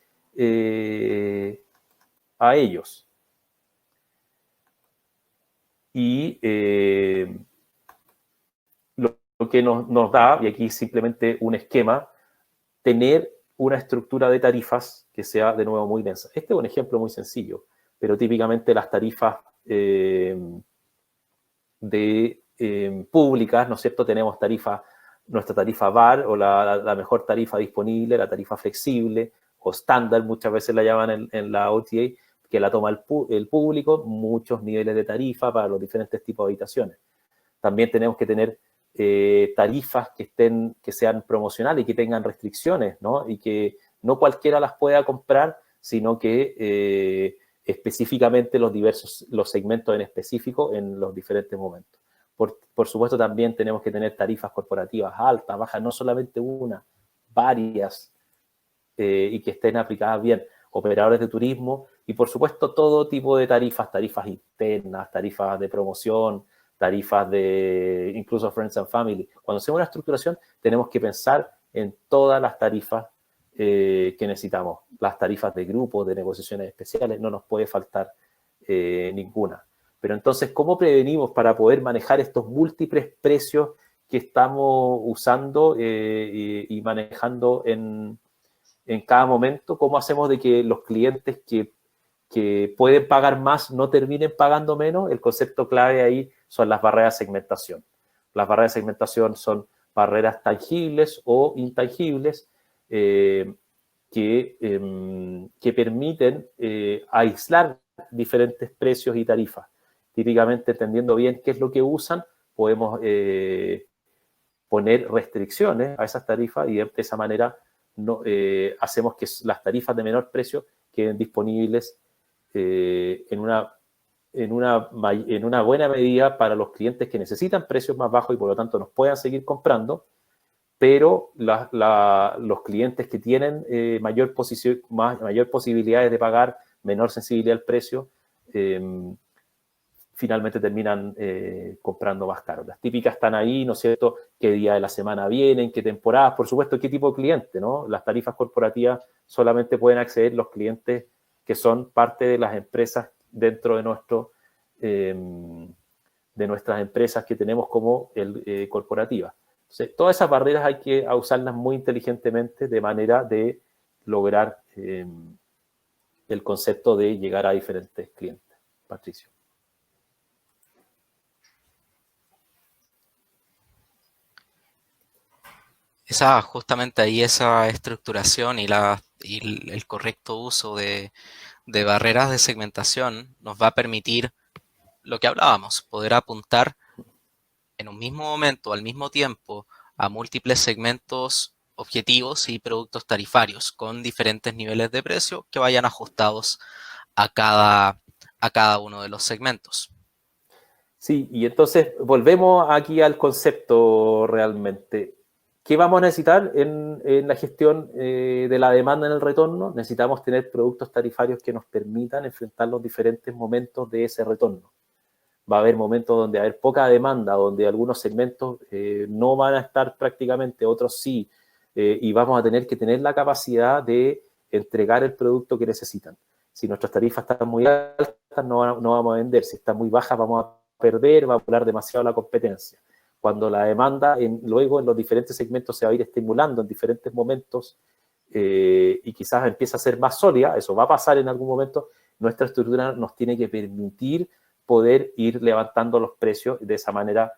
a ellos. Y lo que nos da, y aquí simplemente un esquema, tener una estructura de tarifas que sea, de nuevo, muy densa. Este es un ejemplo muy sencillo, pero típicamente las tarifas públicas, ¿no es cierto? Tenemos nuestra tarifa VAR o la mejor tarifa disponible, la tarifa flexible o estándar, muchas veces la llaman en la OTA, que la toma el público, muchos niveles de tarifa para los diferentes tipos de habitaciones. También tenemos que tener tarifas que sean promocionales y que tengan restricciones, ¿no? Y que no cualquiera las pueda comprar, sino que específicamente los segmentos en específico en los diferentes momentos. Por supuesto, también tenemos que tener tarifas corporativas altas, bajas, no solamente una, varias, y que estén aplicadas bien. Operadores de turismo y, por supuesto, todo tipo de tarifas internas, tarifas de promoción, tarifas de incluso Friends and Family. Cuando hacemos una estructuración, tenemos que pensar en todas las tarifas que necesitamos. Las tarifas de grupos, de negociaciones especiales, no nos puede faltar ninguna. Pero entonces, ¿cómo prevenimos para poder manejar estos múltiples precios que estamos usando y manejando en cada momento? ¿Cómo hacemos de que los clientes que pueden pagar más no terminen pagando menos? El concepto clave ahí son las barreras de segmentación. Las barreras de segmentación son barreras tangibles o intangibles que permiten aislar diferentes precios y tarifas. Típicamente, entendiendo bien qué es lo que usan, podemos poner restricciones a esas tarifas y de esa manera hacemos que las tarifas de menor precio queden disponibles en una buena medida para los clientes que necesitan precios más bajos y por lo tanto nos puedan seguir comprando, pero los clientes que tienen mayor posibilidades de pagar, menor sensibilidad al precio, finalmente terminan comprando más caro. Las típicas están ahí, ¿no es cierto? ¿Qué día de la semana vienen? ¿Qué temporadas? Por supuesto, ¿qué tipo de cliente? ¿No? Las tarifas corporativas solamente pueden acceder los clientes que son parte de las empresas dentro de nuestras empresas que tenemos como corporativas. Entonces, todas esas barreras hay que usarlas muy inteligentemente de manera de lograr el concepto de llegar a diferentes clientes. Patricio. Justamente ahí esa estructuración y el correcto uso de barreras de segmentación nos va a permitir lo que hablábamos, poder apuntar en un mismo momento, al mismo tiempo, a múltiples segmentos objetivos y productos tarifarios con diferentes niveles de precio que vayan ajustados a cada uno de los segmentos. Sí, y entonces volvemos aquí al concepto realmente. ¿Qué vamos a necesitar en la gestión de la demanda en el retorno? Necesitamos tener productos tarifarios que nos permitan enfrentar los diferentes momentos de ese retorno. Va a haber momentos donde va a haber poca demanda, donde algunos segmentos no van a estar prácticamente, otros sí, y vamos a tener que tener la capacidad de entregar el producto que necesitan. Si nuestras tarifas están muy altas, no vamos a vender. Si están muy bajas, vamos a perder, va a volar demasiado la competencia. Cuando la demanda luego en los diferentes segmentos se va a ir estimulando en diferentes momentos y quizás empieza a ser más sólida, eso va a pasar en algún momento, nuestra estructura nos tiene que permitir poder ir levantando los precios y de esa manera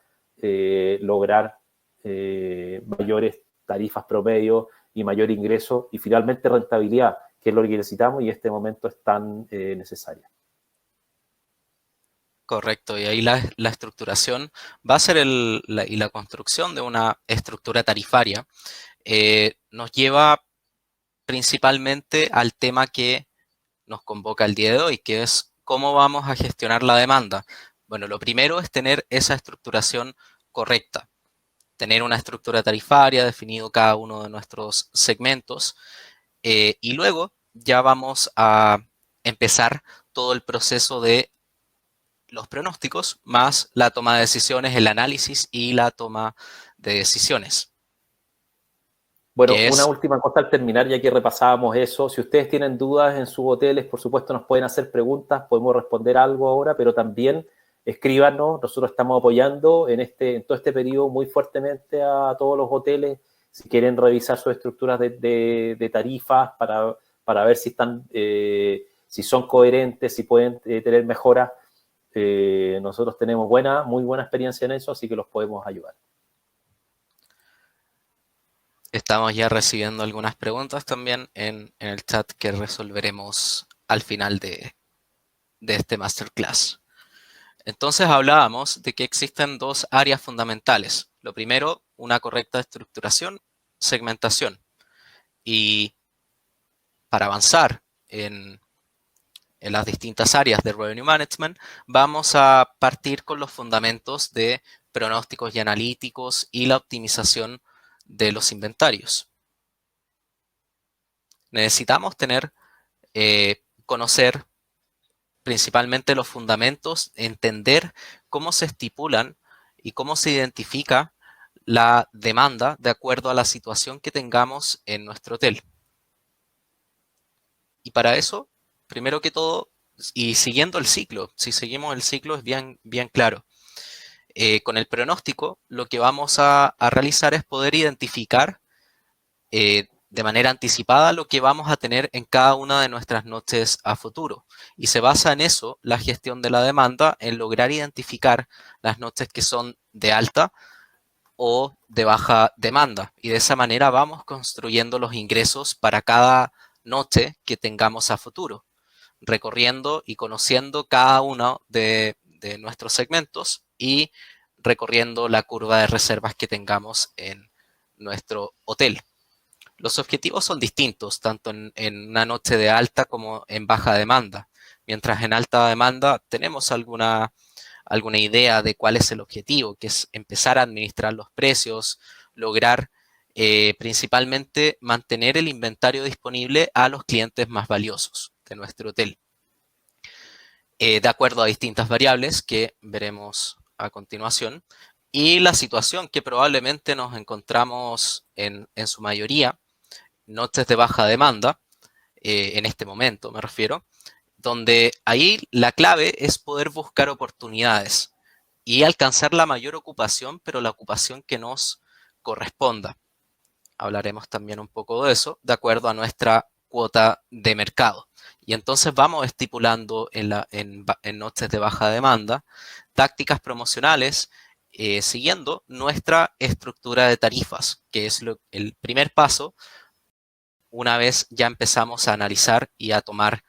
lograr mayores tarifas promedio y mayor ingreso y finalmente rentabilidad, que es lo que necesitamos y en este momento es tan necesaria. Correcto, y ahí la estructuración va a ser y la construcción de una estructura tarifaria nos lleva principalmente al tema que nos convoca el día de hoy, que es cómo vamos a gestionar la demanda. Bueno, lo primero es tener esa estructuración correcta, tener una estructura tarifaria, definido cada uno de nuestros segmentos, y luego ya vamos a empezar todo el proceso de los pronósticos, más la toma de decisiones, el análisis y la toma de decisiones, Bueno, que una es última cosa al terminar, ya que repasábamos eso. Si ustedes tienen dudas en sus hoteles, por supuesto nos pueden hacer preguntas, podemos responder algo ahora, pero también escríbanos. Nosotros estamos apoyando en todo este periodo muy fuertemente a todos los hoteles. Si quieren revisar sus estructuras de tarifas para ver si están, si son coherentes, si pueden tener mejoras. Nosotros tenemos muy buena experiencia en eso, así que los podemos ayudar. estamos ya recibiendo algunas preguntas también en el chat que resolveremos al final de este masterclass. Entonces hablábamos de que existen dos áreas fundamentales. Lo primero, una correcta estructuración, segmentación. Y para avanzar en las distintas áreas de Revenue Management, vamos a partir con los fundamentos de pronósticos y analíticos y la optimización de los inventarios. Necesitamos conocer principalmente los fundamentos, entender cómo se estipulan y cómo se identifica la demanda de acuerdo a la situación que tengamos en nuestro hotel. Y para eso, primero que todo, y siguiendo el ciclo, si seguimos el ciclo es bien claro. Con el pronóstico, lo que vamos a realizar es poder identificar de manera anticipada lo que vamos a tener en cada una de nuestras noches a futuro. Y se basa en eso la gestión de la demanda, en lograr identificar las noches que son de alta o de baja demanda. Y de esa manera vamos construyendo los ingresos para cada noche que tengamos a futuro, recorriendo y conociendo cada uno de nuestros segmentos y recorriendo la curva de reservas que tengamos en nuestro hotel. Los objetivos son distintos, tanto en una noche de alta como en baja demanda. Mientras en alta demanda tenemos alguna idea de cuál es el objetivo, que es empezar a administrar los precios, lograr principalmente mantener el inventario disponible a los clientes más valiosos de nuestro hotel, de acuerdo a distintas variables que veremos a continuación, y la situación que probablemente nos encontramos en su mayoría, noches de baja demanda, en este momento me refiero, donde ahí la clave es poder buscar oportunidades y alcanzar la mayor ocupación, pero la ocupación que nos corresponda. Hablaremos también un poco de eso, de acuerdo a nuestra cuota de mercado. Y entonces vamos estipulando en noches de baja demanda tácticas promocionales siguiendo nuestra estructura de tarifas, que es el primer paso una vez ya empezamos a analizar y a tomar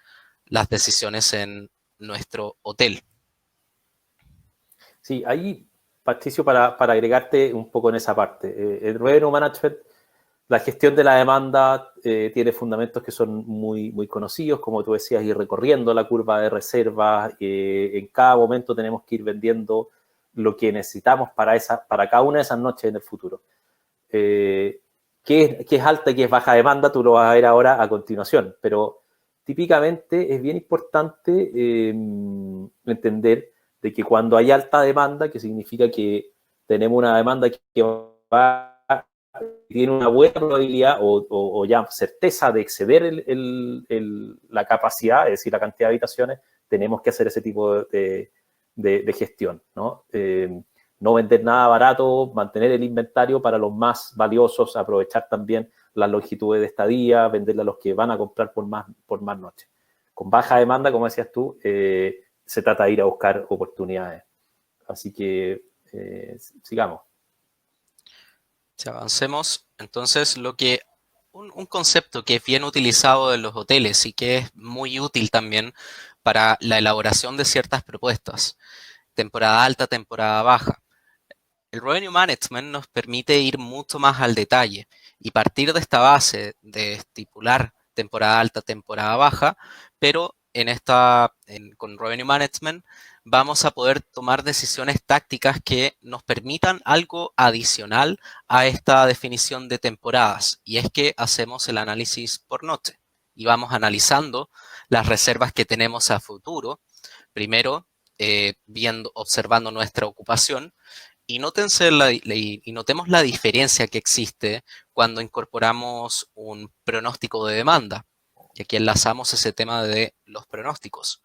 las decisiones en nuestro hotel. Sí, ahí, Patricio, para agregarte un poco en esa parte. El Revenue Management, la gestión de la demanda tiene fundamentos que son muy, muy conocidos, como tú decías, ir recorriendo la curva de reservas. En cada momento tenemos que ir vendiendo lo que necesitamos para cada una de esas noches en el futuro. ¿Qué es alta y qué es baja demanda? Tú lo vas a ver ahora a continuación, pero típicamente es bien importante entender de que cuando hay alta demanda, que significa que tenemos una demanda que tiene una buena probabilidad o ya certeza de exceder la capacidad, es decir, la cantidad de habitaciones, tenemos que hacer ese tipo de gestión, ¿no? No vender nada barato, mantener el inventario para los más valiosos, aprovechar también las longitudes de estadía, venderle a los que van a comprar por más noches. Con baja demanda, como decías tú, se trata de ir a buscar oportunidades. Así que sigamos. Si avancemos, entonces un concepto que es bien utilizado en los hoteles y que es muy útil también para la elaboración de ciertas propuestas, temporada alta, temporada baja. El Revenue Management nos permite ir mucho más al detalle y partir de esta base de estipular temporada alta, temporada baja, pero con Revenue Management vamos a poder tomar decisiones tácticas que nos permitan algo adicional a esta definición de temporadas, y es que hacemos el análisis por noche y vamos analizando las reservas que tenemos a futuro, primero observando nuestra ocupación. Y notemos la diferencia que existe cuando incorporamos un pronóstico de demanda. Y aquí enlazamos ese tema de los pronósticos.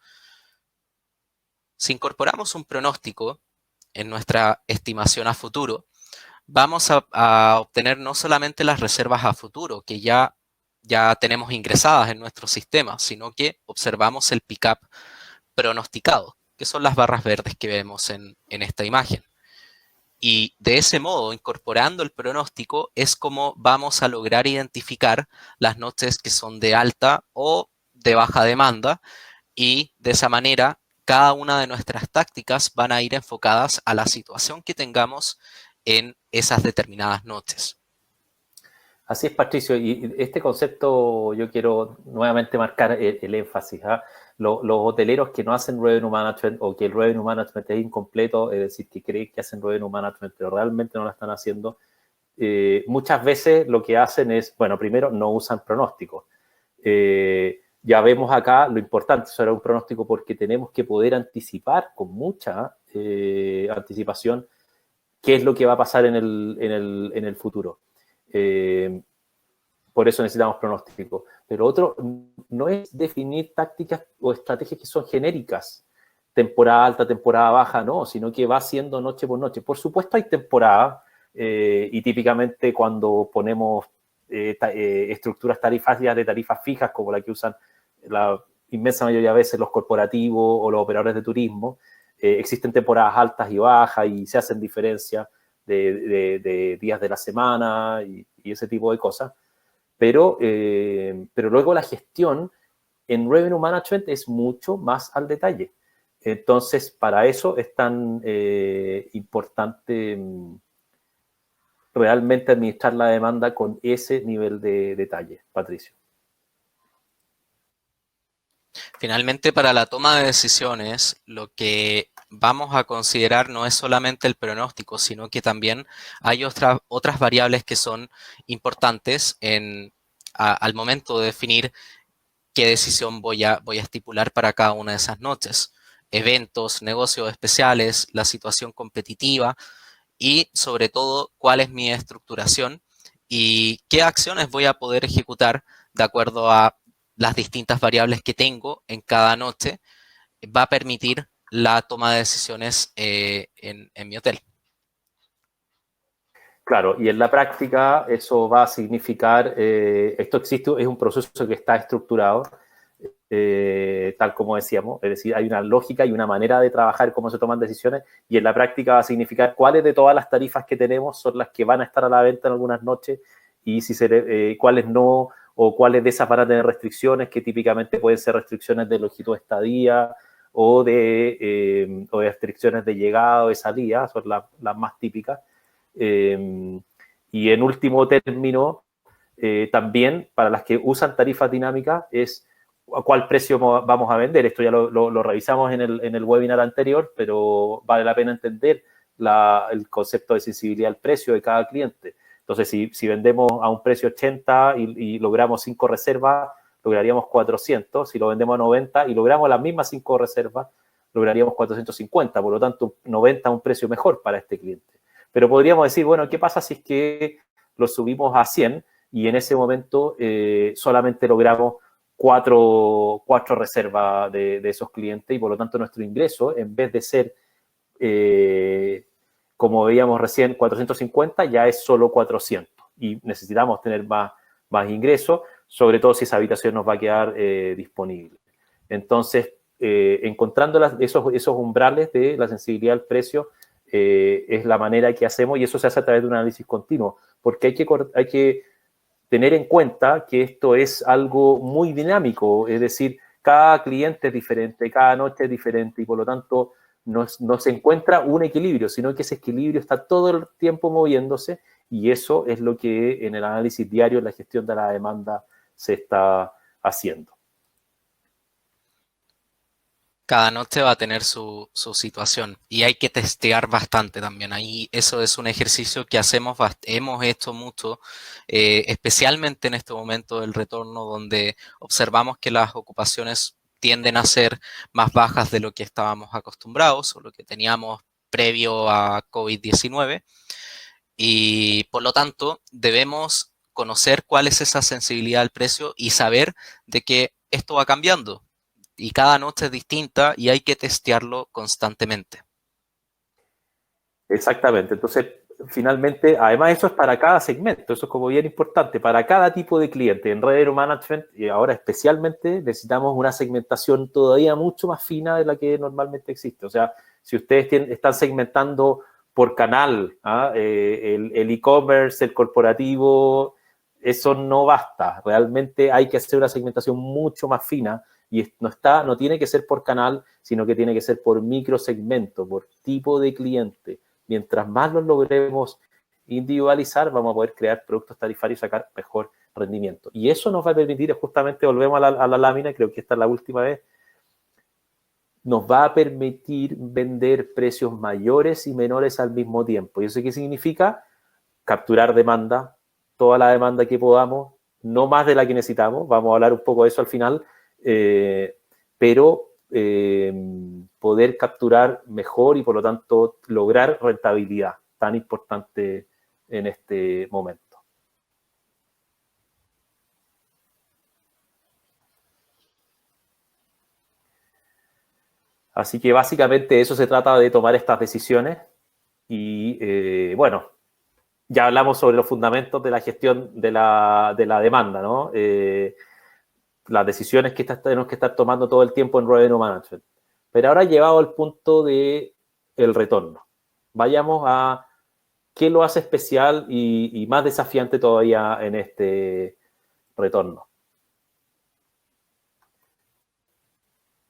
Si incorporamos un pronóstico en nuestra estimación a futuro, vamos a obtener no solamente las reservas a futuro, que ya tenemos ingresadas en nuestro sistema, sino que observamos el pick-up pronosticado, que son las barras verdes que vemos en esta imagen. Y de ese modo, incorporando el pronóstico, es como vamos a lograr identificar las noches que son de alta o de baja demanda, y de esa manera cada una de nuestras tácticas van a ir enfocadas a la situación que tengamos en esas determinadas noches. Así es, Patricio, y este concepto yo quiero nuevamente marcar el énfasis. ¿Ah? Los hoteleros que no hacen revenue management o que el revenue management es incompleto, es decir, que creen que hacen revenue management, pero realmente no lo están haciendo, muchas veces lo que hacen es, bueno, primero no usan pronósticos. Ya vemos acá lo importante, eso era un pronóstico porque tenemos que poder anticipar con mucha anticipación qué es lo que va a pasar en el futuro. Por eso necesitamos pronóstico. Pero otro no es definir tácticas o estrategias que son genéricas, temporada alta, temporada baja, no, sino que va siendo noche por noche. Por supuesto hay temporada y típicamente cuando ponemos estructuras tarifarias de tarifas fijas como la que usan la inmensa mayoría de veces los corporativos o los operadores de turismo, existen temporadas altas y bajas y se hacen diferencias de días de la semana y ese tipo de cosas. Pero luego la gestión en Revenue Management es mucho más al detalle. Entonces, para eso es tan importante realmente administrar la demanda con ese nivel de detalle, Patricio. Finalmente, para la toma de decisiones, lo que vamos a considerar no es solamente el pronóstico, sino que también hay otras variables que son importantes al momento de definir qué decisión voy a estipular para cada una de esas noches. Eventos, negocios especiales, la situación competitiva y, sobre todo, cuál es mi estructuración y qué acciones voy a poder ejecutar de acuerdo a las distintas variables que tengo en cada noche, va a permitir la toma de decisiones en mi hotel. Claro, y en la práctica eso va a significar, esto existe, es un proceso que está estructurado, tal como decíamos, es decir, hay una lógica y una manera de trabajar cómo se toman decisiones, y en la práctica va a significar cuáles de todas las tarifas que tenemos son las que van a estar a la venta en algunas noches y cuáles no, o cuáles de esas van a tener restricciones, que típicamente pueden ser restricciones de longitud de estadía o de restricciones de llegada o de salida, son las más típicas. Y en último término, también para las que usan tarifas dinámicas es a cuál precio vamos a vender. Esto ya lo revisamos en el webinar anterior, pero vale la pena entender el concepto de sensibilidad al precio de cada cliente. Entonces, si vendemos a un precio 80 y logramos 5 reservas, lograríamos 400. Si lo vendemos a 90 y logramos las mismas 5 reservas, lograríamos 450. Por lo tanto, 90 es un precio mejor para este cliente. Pero podríamos decir, bueno, ¿qué pasa si es que lo subimos a 100 y en ese momento solamente logramos 4 reservas de esos clientes y por lo tanto nuestro ingreso, en vez de ser, como veíamos recién, 450, ya es solo 400 y necesitamos tener más ingresos, sobre todo si esa habitación nos va a quedar disponible. Entonces, encontrando esos umbrales de la sensibilidad al precio es la manera que hacemos y eso se hace a través de un análisis continuo, porque hay que tener en cuenta que esto es algo muy dinámico, es decir, cada cliente es diferente, cada noche es diferente y por lo tanto no se encuentra un equilibrio, sino que ese equilibrio está todo el tiempo moviéndose y eso es lo que en el análisis diario, en la gestión de la demanda se está haciendo. Cada noche va a tener su situación y hay que testear bastante también. Ahí eso es un ejercicio que hemos hecho mucho, especialmente en este momento del retorno donde observamos que las ocupaciones tienden a ser más bajas de lo que estábamos acostumbrados o lo que teníamos previo a COVID-19 y por lo tanto debemos conocer cuál es esa sensibilidad al precio y saber de que esto va cambiando y cada noche es distinta y hay que testearlo constantemente. Exactamente. Entonces, finalmente, además eso es para cada segmento, eso es como bien importante, para cada tipo de cliente. En Revenue Management, y ahora especialmente, necesitamos una segmentación todavía mucho más fina de la que normalmente existe. O sea, si ustedes están segmentando por canal, el e-commerce, el corporativo, eso no basta. Realmente hay que hacer una segmentación mucho más fina y no tiene que ser por canal, sino que tiene que ser por microsegmento, por tipo de cliente. Mientras más los logremos individualizar, vamos a poder crear productos tarifarios y sacar mejor rendimiento. Y eso nos va a permitir, justamente volvemos a la lámina, creo que esta es la última vez, nos va a permitir vender precios mayores y menores al mismo tiempo. ¿Y eso qué significa? Capturar demanda, toda la demanda que podamos, no más de la que necesitamos, vamos a hablar un poco de eso al final, pero poder capturar mejor y por lo tanto lograr rentabilidad, tan importante en este momento. Así que básicamente eso se trata de tomar estas decisiones y bueno, ya hablamos sobre los fundamentos de la gestión de la demanda, ¿no? Las decisiones que tenemos que estar tomando todo el tiempo en Revenue Management. Pero ahora llevado al punto del retorno. Vayamos a qué lo hace especial y más desafiante todavía en este retorno.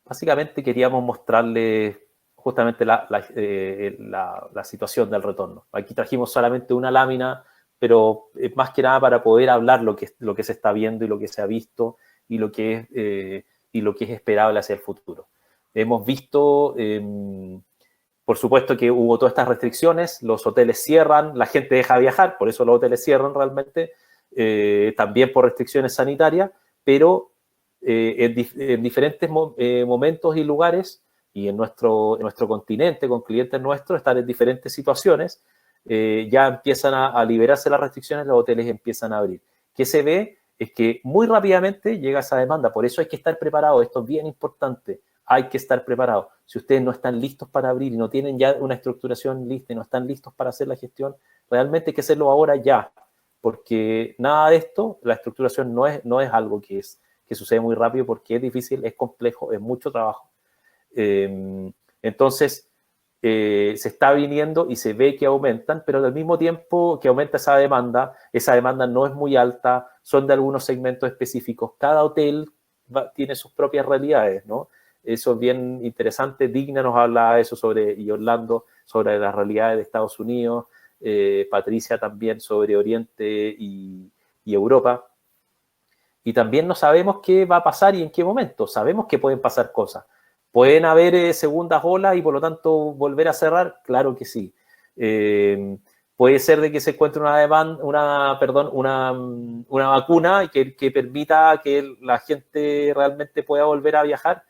Básicamente queríamos mostrarles justamente la situación del retorno. Aquí trajimos solamente una lámina, pero más que nada para poder hablar lo que se está viendo y lo que se ha visto y lo que es esperable hacia el futuro. Hemos visto, por supuesto que hubo todas estas restricciones, los hoteles cierran, la gente deja de viajar, por eso los hoteles cierran realmente, también por restricciones sanitarias, pero en diferentes momentos y lugares y en nuestro continente, con clientes nuestros, están en diferentes situaciones, ya empiezan a liberarse las restricciones, los hoteles empiezan a abrir. ¿Qué se ve? Es que muy rápidamente llega esa demanda, por eso hay que estar preparado, esto es bien importante, hay que estar preparado. Si ustedes no están listos para abrir y no tienen ya una estructuración lista y no están listos para hacer la gestión, realmente hay que hacerlo ahora ya, porque nada de esto, la estructuración no es algo que sucede muy rápido porque es difícil, es complejo, es mucho trabajo. Entonces, se está viniendo y se ve que aumentan, pero al mismo tiempo que aumenta esa demanda no es muy alta, son de algunos segmentos específicos. Cada hotel tiene sus propias realidades, ¿no? Eso es bien interesante. Digna nos habla eso y Orlando sobre las realidades de Estados Unidos, Patricia también sobre Oriente y Europa. Y también no sabemos qué va a pasar y en qué momento. Sabemos que pueden pasar cosas. ¿Pueden haber segundas olas y por lo tanto volver a cerrar? Claro que sí. Puede ser de que se encuentre una vacuna que permita que la gente realmente pueda volver a viajar.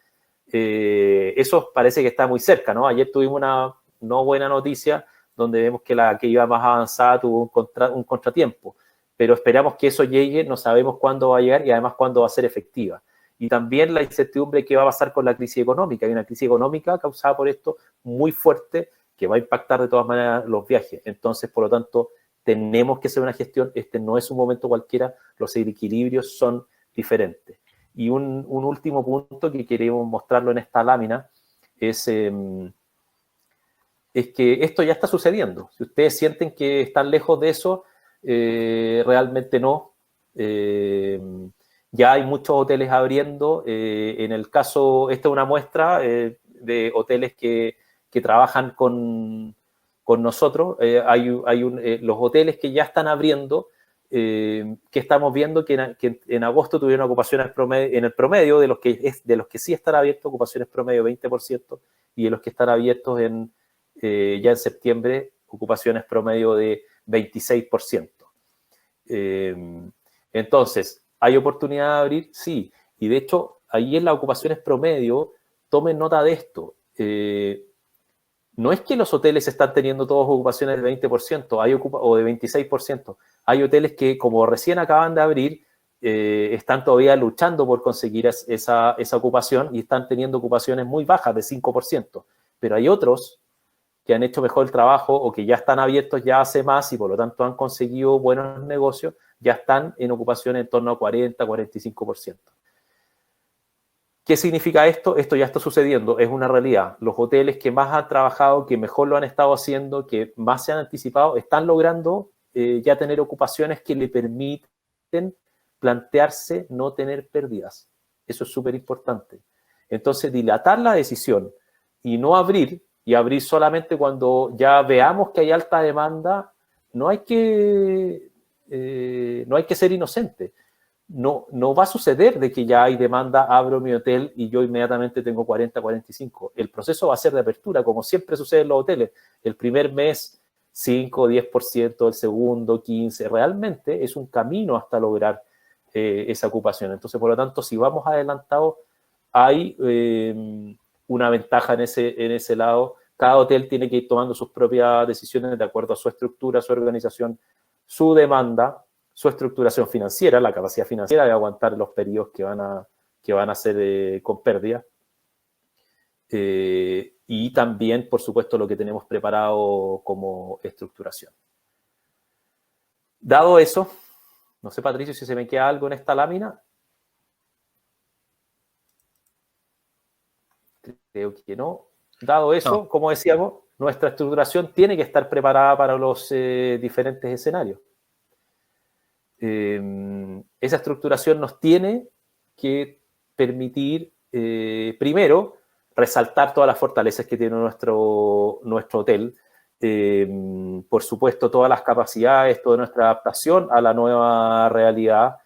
Eso parece que está muy cerca, ¿no? Ayer tuvimos una no buena noticia donde vemos que la que iba más avanzada tuvo un contratiempo, pero esperamos que eso llegue, no sabemos cuándo va a llegar y además cuándo va a ser efectiva. Y también la incertidumbre que va a pasar con la crisis económica. Hay una crisis económica causada por esto muy fuerte que va a impactar de todas maneras los viajes. Entonces, por lo tanto, tenemos que hacer una gestión. Este no es un momento cualquiera, los equilibrios son diferentes. Y un último punto que queremos mostrarlo en esta lámina es que esto ya está sucediendo. Si ustedes sienten que están lejos de eso, realmente no. Ya hay muchos hoteles abriendo. En el caso, esta es una muestra de hoteles que trabajan con nosotros. Los hoteles que ya están abriendo, que estamos viendo que en agosto tuvieron ocupaciones promedio, en el promedio de los que sí están abiertos, ocupaciones promedio 20%, y de los que están abiertos ya en septiembre, ocupaciones promedio de 26%. Entonces, ¿hay oportunidad de abrir? Sí. Y de hecho, ahí en las ocupaciones promedio, tomen nota de esto. No es que los hoteles están teniendo todas ocupaciones del 20% o de 26%. Hay hoteles que, como recién acaban de abrir, están todavía luchando por conseguir esa ocupación y están teniendo ocupaciones muy bajas de 5%. Pero hay otros que han hecho mejor el trabajo o que ya están abiertos ya hace más y por lo tanto han conseguido buenos negocios, ya están en ocupación en torno a 40-45%. ¿Qué significa esto? Esto ya está sucediendo, es una realidad. Los hoteles que más han trabajado, que mejor lo han estado haciendo, que más se han anticipado, están logrando ya tener ocupaciones que le permiten plantearse no tener pérdidas. Eso es súper importante. Entonces, dilatar la decisión y no abrir, y abrir solamente cuando ya veamos que hay alta demanda, no hay que ser inocente. No va a suceder de que ya hay demanda, abro mi hotel y yo inmediatamente tengo 40, 45. El proceso va a ser de apertura, como siempre sucede en los hoteles. El primer mes, 5, 10%, el segundo, 15%. Realmente es un camino hasta lograr esa ocupación. Entonces, por lo tanto, si vamos adelantados, hay una ventaja en ese lado. Cada hotel tiene que ir tomando sus propias decisiones de acuerdo a su estructura, su organización, su demanda, su estructuración financiera, la capacidad financiera de aguantar los periodos que van a ser con pérdida. Y también, por supuesto, lo que tenemos preparado como estructuración. Dado eso, no sé, Patricio, si se me queda algo en esta lámina. Creo que no. Dado eso, no. Como decíamos, nuestra estructuración tiene que estar preparada para los diferentes escenarios. Esa estructuración nos tiene que permitir, primero, resaltar todas las fortalezas que tiene nuestro hotel. Por supuesto, todas las capacidades, toda nuestra adaptación a la nueva realidad.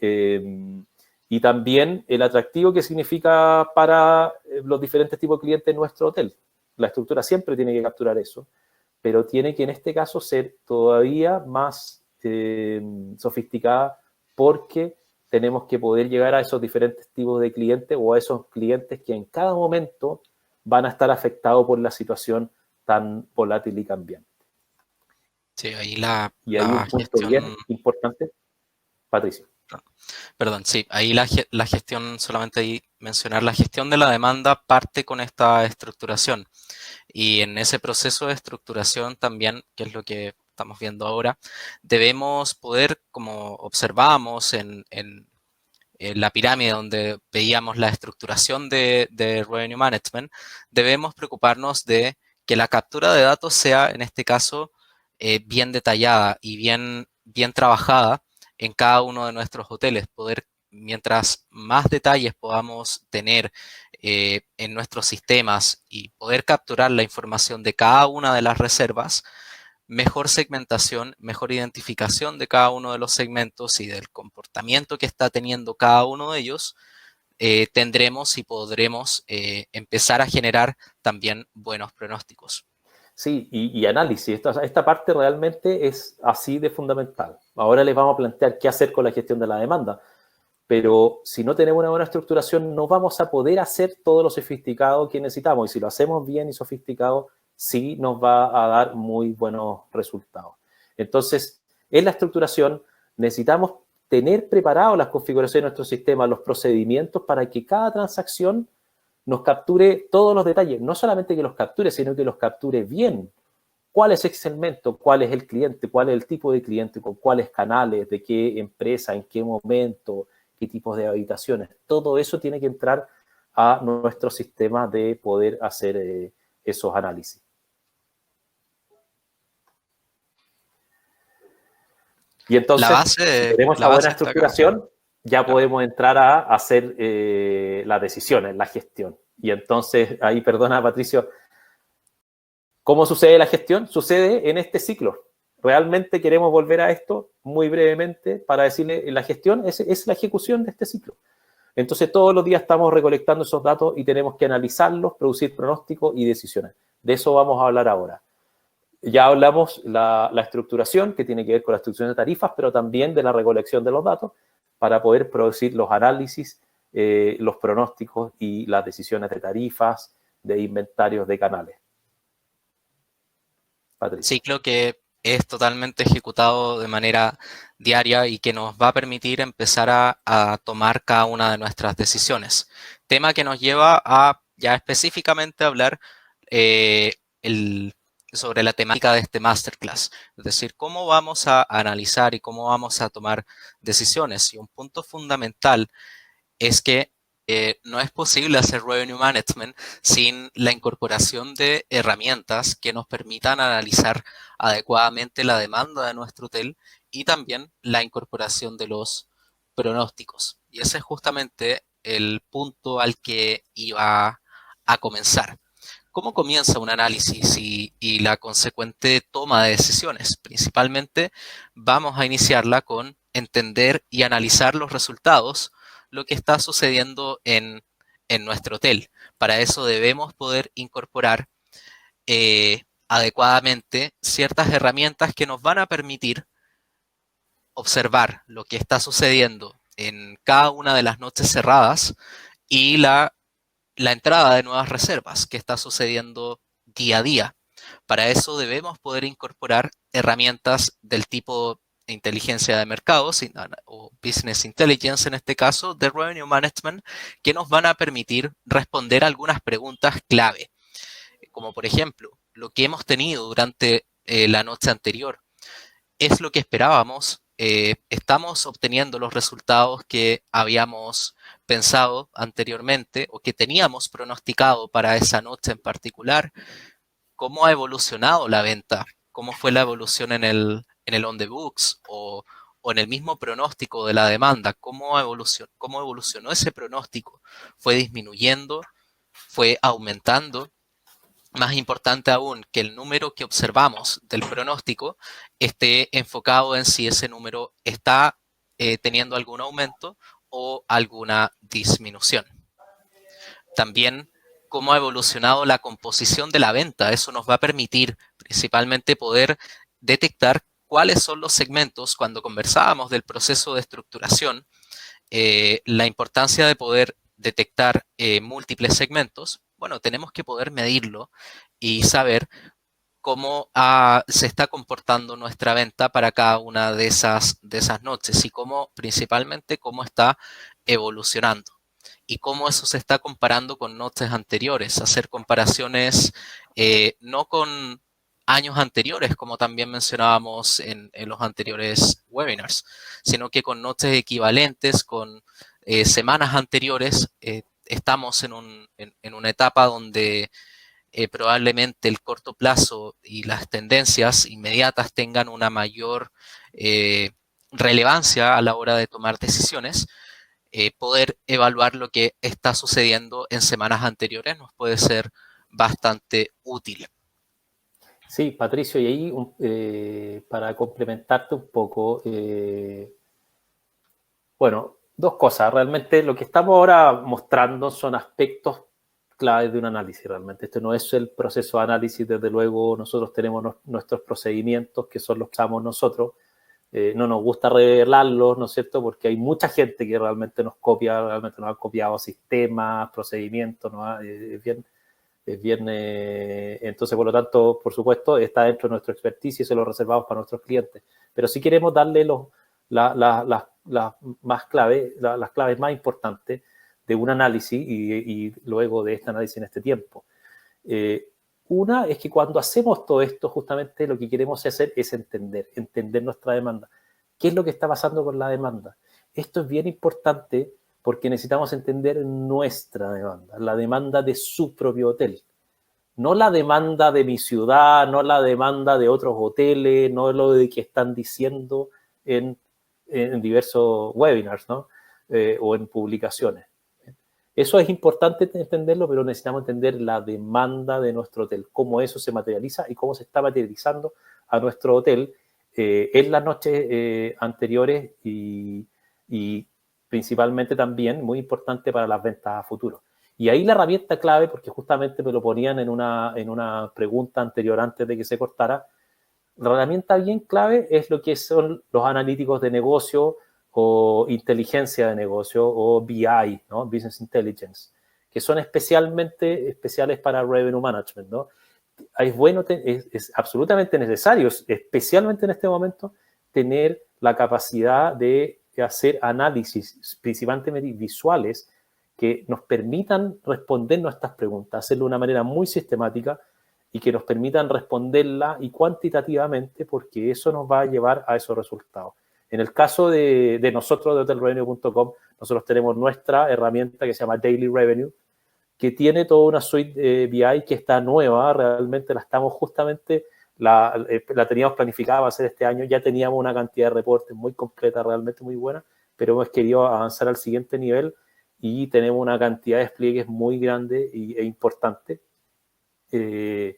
Y también el atractivo que significa para los diferentes tipos de clientes en nuestro hotel. La estructura siempre tiene que capturar eso, pero tiene que en este caso ser todavía más sofisticada porque tenemos que poder llegar a esos diferentes tipos de clientes o a esos clientes que en cada momento van a estar afectados por la situación tan volátil y cambiante. Sí, ahí y hay un punto bien importante. Patricio. Perdón, sí, ahí la gestión, solamente ahí mencionar, la gestión de la demanda parte con esta estructuración. Y en ese proceso de estructuración también, que es lo que estamos viendo ahora, debemos poder, como observamos en la pirámide donde veíamos la estructuración de Revenue Management, debemos preocuparnos de que la captura de datos sea, en este caso, bien detallada y bien trabajada en cada uno de nuestros hoteles, poder mientras más detalles podamos tener en nuestros sistemas y poder capturar la información de cada una de las reservas, mejor segmentación, mejor identificación de cada uno de los segmentos y del comportamiento que está teniendo cada uno de ellos, tendremos y podremos empezar a generar también buenos pronósticos. Sí, y análisis. Esta parte realmente es así de fundamental. Ahora les vamos a plantear qué hacer con la gestión de la demanda, pero si no tenemos una buena estructuración no vamos a poder hacer todo lo sofisticado que necesitamos, y si lo hacemos bien y sofisticado, sí nos va a dar muy buenos resultados. Entonces, en la estructuración necesitamos tener preparadas las configuraciones de nuestro sistema, los procedimientos para que cada transacción nos capture todos los detalles. No solamente que los capture, sino que los capture bien. ¿Cuál es el segmento? ¿Cuál es el cliente? ¿Cuál es el tipo de cliente? ¿Con cuáles canales? ¿De qué empresa? ¿En qué momento? ¿Qué tipos de habitaciones? Todo eso tiene que entrar a nuestro sistema de poder hacer esos análisis. Y entonces, si tenemos esa buena estructuración, ya podemos entrar a hacer las decisiones, la gestión. Y entonces, ahí, perdona, Patricio, ¿cómo sucede la gestión? Sucede en este ciclo. Realmente queremos volver a esto muy brevemente para decirle, la gestión es la ejecución de este ciclo. Entonces, todos los días estamos recolectando esos datos y tenemos que analizarlos, producir pronósticos y decisiones. De eso vamos a hablar ahora. Ya hablamos la estructuración, que tiene que ver con la estructuración de tarifas, pero también de la recolección de los datos para poder producir los análisis, los pronósticos y las decisiones de tarifas, de inventarios de canales. Patricia. Ciclo que es totalmente ejecutado de manera diaria y que nos va a permitir empezar a tomar cada una de nuestras decisiones. Tema que nos lleva a ya específicamente hablar sobre la temática de este masterclass, es decir, cómo vamos a analizar y cómo vamos a tomar decisiones. Y un punto fundamental es que no es posible hacer revenue management sin la incorporación de herramientas que nos permitan analizar adecuadamente la demanda de nuestro hotel y también la incorporación de los pronósticos. Y ese es justamente el punto al que iba a comenzar. ¿Cómo comienza un análisis y la consecuente toma de decisiones? Principalmente vamos a iniciarla con entender y analizar los resultados, lo que está sucediendo en nuestro hotel. Para eso debemos poder incorporar adecuadamente ciertas herramientas que nos van a permitir observar lo que está sucediendo en cada una de las noches cerradas y la entrada de nuevas reservas que está sucediendo día a día. Para eso debemos poder incorporar herramientas del tipo inteligencia de mercados o business intelligence, en este caso, de revenue management, que nos van a permitir responder algunas preguntas clave, como por ejemplo, lo que hemos tenido durante la noche anterior. ¿Es lo que esperábamos? ¿Estamos obteniendo los resultados que habíamos pensado anteriormente o que teníamos pronosticado para esa noche en particular? ¿Cómo ha evolucionado la venta? ¿Cómo fue la evolución en el on the books o en el mismo pronóstico de la demanda? ¿Cómo evolucionó ese pronóstico? ¿Fue disminuyendo? ¿Fue aumentando? Más importante aún, que el número que observamos del pronóstico esté enfocado en si ese número está teniendo algún aumento o alguna disminución. También cómo ha evolucionado la composición de la venta. Eso nos va a permitir principalmente poder detectar cuáles son los segmentos. Cuando conversábamos del proceso de estructuración, la importancia de poder detectar múltiples segmentos, bueno, tenemos que poder medirlo y saber cómo se está comportando nuestra venta para cada una de esas noches y principalmente cómo está evolucionando y cómo eso se está comparando con noches anteriores, hacer comparaciones no con años anteriores, como también mencionábamos en los anteriores webinars, sino que con noches equivalentes, con semanas anteriores. Estamos en una etapa donde probablemente el corto plazo y las tendencias inmediatas tengan una mayor relevancia a la hora de tomar decisiones. poder evaluar lo que está sucediendo en semanas anteriores nos puede ser bastante útil. Sí, Patricio, y ahí para complementarte un poco, bueno, dos cosas. Realmente lo que estamos ahora mostrando son aspectos claves de un análisis realmente. Este no es el proceso de análisis, desde luego nosotros tenemos nuestros procedimientos que son los que usamos nosotros. No nos gusta revelarlos, ¿no es cierto? Porque hay mucha gente que realmente nos copia, realmente nos ha copiado sistemas, procedimientos, ¿no? Entonces, por lo tanto, por supuesto, está dentro de nuestro expertise y se lo reservamos para nuestros clientes. Pero sí queremos darle las claves más importantes de un análisis y luego de este análisis en este tiempo. Una es que cuando hacemos todo esto, justamente lo que queremos hacer es entender nuestra demanda. ¿Qué es lo que está pasando con la demanda? Esto es bien importante porque necesitamos entender nuestra demanda, la demanda de su propio hotel. No la demanda de mi ciudad, no la demanda de otros hoteles, no lo de que están diciendo en diversos webinars, ¿no? O en publicaciones. Eso es importante entenderlo, pero necesitamos entender la demanda de nuestro hotel, cómo eso se materializa y cómo se está materializando a nuestro hotel en las noches anteriores y principalmente también, muy importante para las ventas a futuro. Y ahí la herramienta clave, porque justamente me lo ponían en una pregunta anterior antes de que se cortara, la herramienta bien clave es lo que son los analíticos de negocio o inteligencia de negocio o BI, ¿no? Business Intelligence, que son especiales para Revenue Management, ¿no? Es bueno, es absolutamente necesario, especialmente en este momento, tener la capacidad de hacer análisis, principalmente visuales, que nos permitan responder nuestras preguntas, hacerlo de una manera muy sistemática y que nos permitan responderla y cuantitativamente, porque eso nos va a llevar a esos resultados. En el caso de nosotros, de hotelrevenue.com, nosotros tenemos nuestra herramienta que se llama Daily Revenue, que tiene toda una suite de BI que está nueva, realmente la estamos justamente, la teníamos planificada para hacer este año, ya teníamos una cantidad de reportes muy completa, realmente muy buena, pero hemos querido avanzar al siguiente nivel y tenemos una cantidad de despliegues muy grande e importante que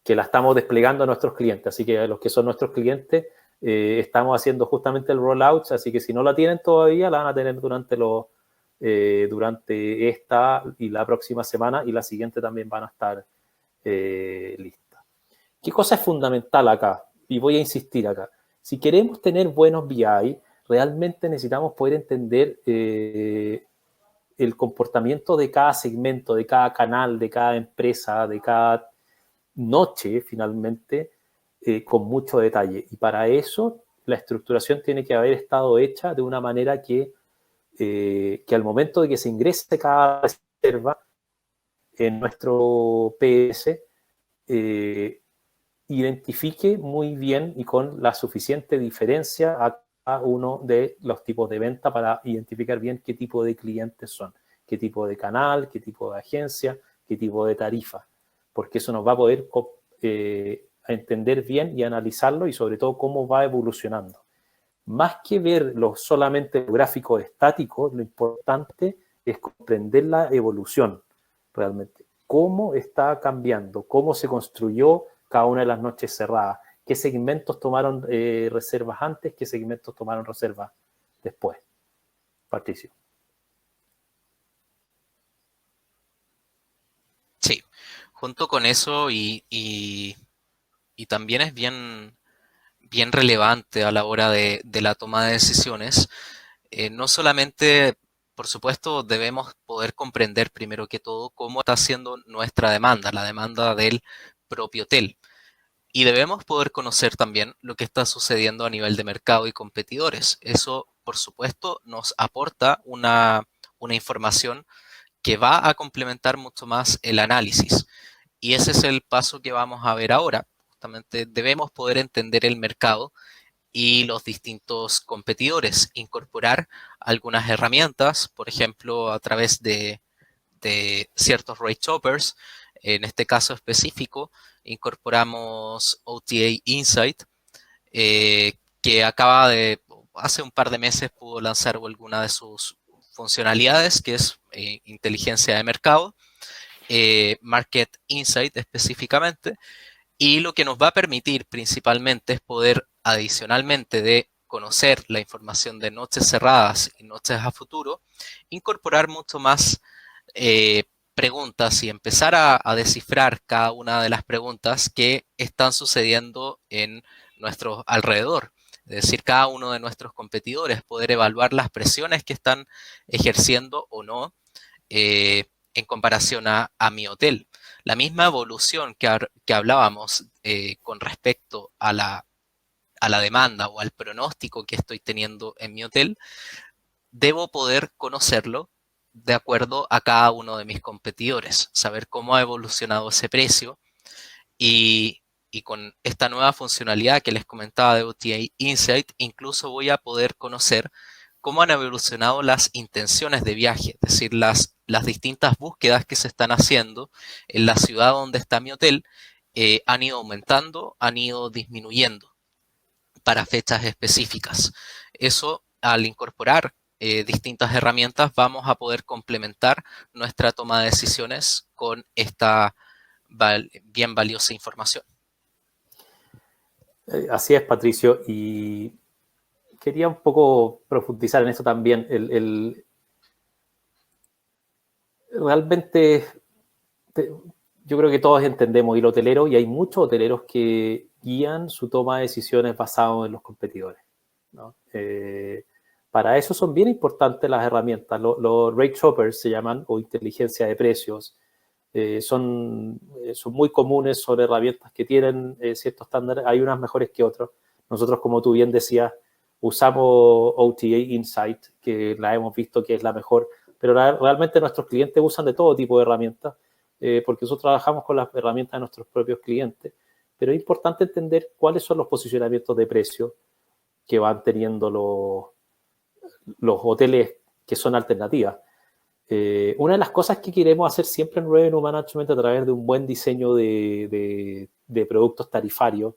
la estamos desplegando a nuestros clientes. Así que a los que son nuestros clientes estamos haciendo justamente el rollout, así que si no la tienen todavía, la van a tener durante esta y la próxima semana y la siguiente también van a estar listas. ¿Qué cosa es fundamental acá? Y voy a insistir acá. Si queremos tener buenos BI, realmente necesitamos poder entender el comportamiento de cada segmento, de cada canal, de cada empresa, de cada noche, finalmente, con mucho detalle. Y para eso, la estructuración tiene que haber estado hecha de una manera que al momento de que se ingrese cada reserva en nuestro PS, identifique muy bien y con la suficiente diferencia a cada uno de los tipos de venta para identificar bien qué tipo de clientes son, qué tipo de canal, qué tipo de agencia, qué tipo de tarifa, porque eso nos va a poder entender bien y analizarlo y sobre todo cómo va evolucionando. Más que ver solamente los gráficos estáticos, lo importante es comprender la evolución realmente. Cómo está cambiando, cómo se construyó cada una de las noches cerradas, qué segmentos tomaron reservas antes, qué segmentos tomaron reservas después. Patricio. Sí, junto con eso y también es bien relevante a la hora de la toma de decisiones. No solamente, por supuesto, debemos poder comprender primero que todo cómo está siendo nuestra demanda, la demanda del propio hotel. Y debemos poder conocer también lo que está sucediendo a nivel de mercado y competidores. Eso, por supuesto, nos aporta una información que va a complementar mucho más el análisis. Y ese es el paso que vamos a ver ahora. Justamente debemos poder entender el mercado y los distintos competidores, incorporar algunas herramientas, por ejemplo, a través de ciertos rate shoppers. En este caso específico, incorporamos OTA Insight, que hace un par de meses pudo lanzar alguna de sus funcionalidades, que es inteligencia de mercado, Market Insight específicamente, y lo que nos va a permitir principalmente es poder, adicionalmente de conocer la información de noches cerradas y noches a futuro, incorporar mucho más preguntas y empezar a descifrar cada una de las preguntas que están sucediendo en nuestro alrededor. Es decir, cada uno de nuestros competidores, poder evaluar las presiones que están ejerciendo o no en comparación a mi hotel. La misma evolución que hablábamos con respecto a la demanda o al pronóstico que estoy teniendo en mi hotel, debo poder conocerlo de acuerdo a cada uno de mis competidores, saber cómo ha evolucionado ese precio y con esta nueva funcionalidad que les comentaba de OTA Insight, incluso voy a poder conocer cómo han evolucionado las intenciones de viaje, es decir, las distintas búsquedas que se están haciendo en la ciudad donde está mi hotel, han ido aumentando, han ido disminuyendo para fechas específicas. Eso, al incorporar distintas herramientas, vamos a poder complementar nuestra toma de decisiones con esta bien valiosa información. Así es, Patricio, y quería un poco profundizar en esto también. Realmente, yo creo que todos entendemos el hotelero, y hay muchos hoteleros que guían su toma de decisiones basado en los competidores, ¿no? Para eso son bien importantes las herramientas. Los rate shoppers se llaman, o inteligencia de precios. Son muy comunes, son herramientas que tienen ciertos estándares. Hay unas mejores que otras. Nosotros, como tú bien decías, usamos OTA Insight, que la hemos visto que es la mejor, pero realmente nuestros clientes usan de todo tipo de herramientas, porque nosotros trabajamos con las herramientas de nuestros propios clientes, pero es importante entender cuáles son los posicionamientos de precio que van teniendo los hoteles que son alternativas. Una de las cosas que queremos hacer siempre en Revenue Management a través de un buen diseño de productos tarifarios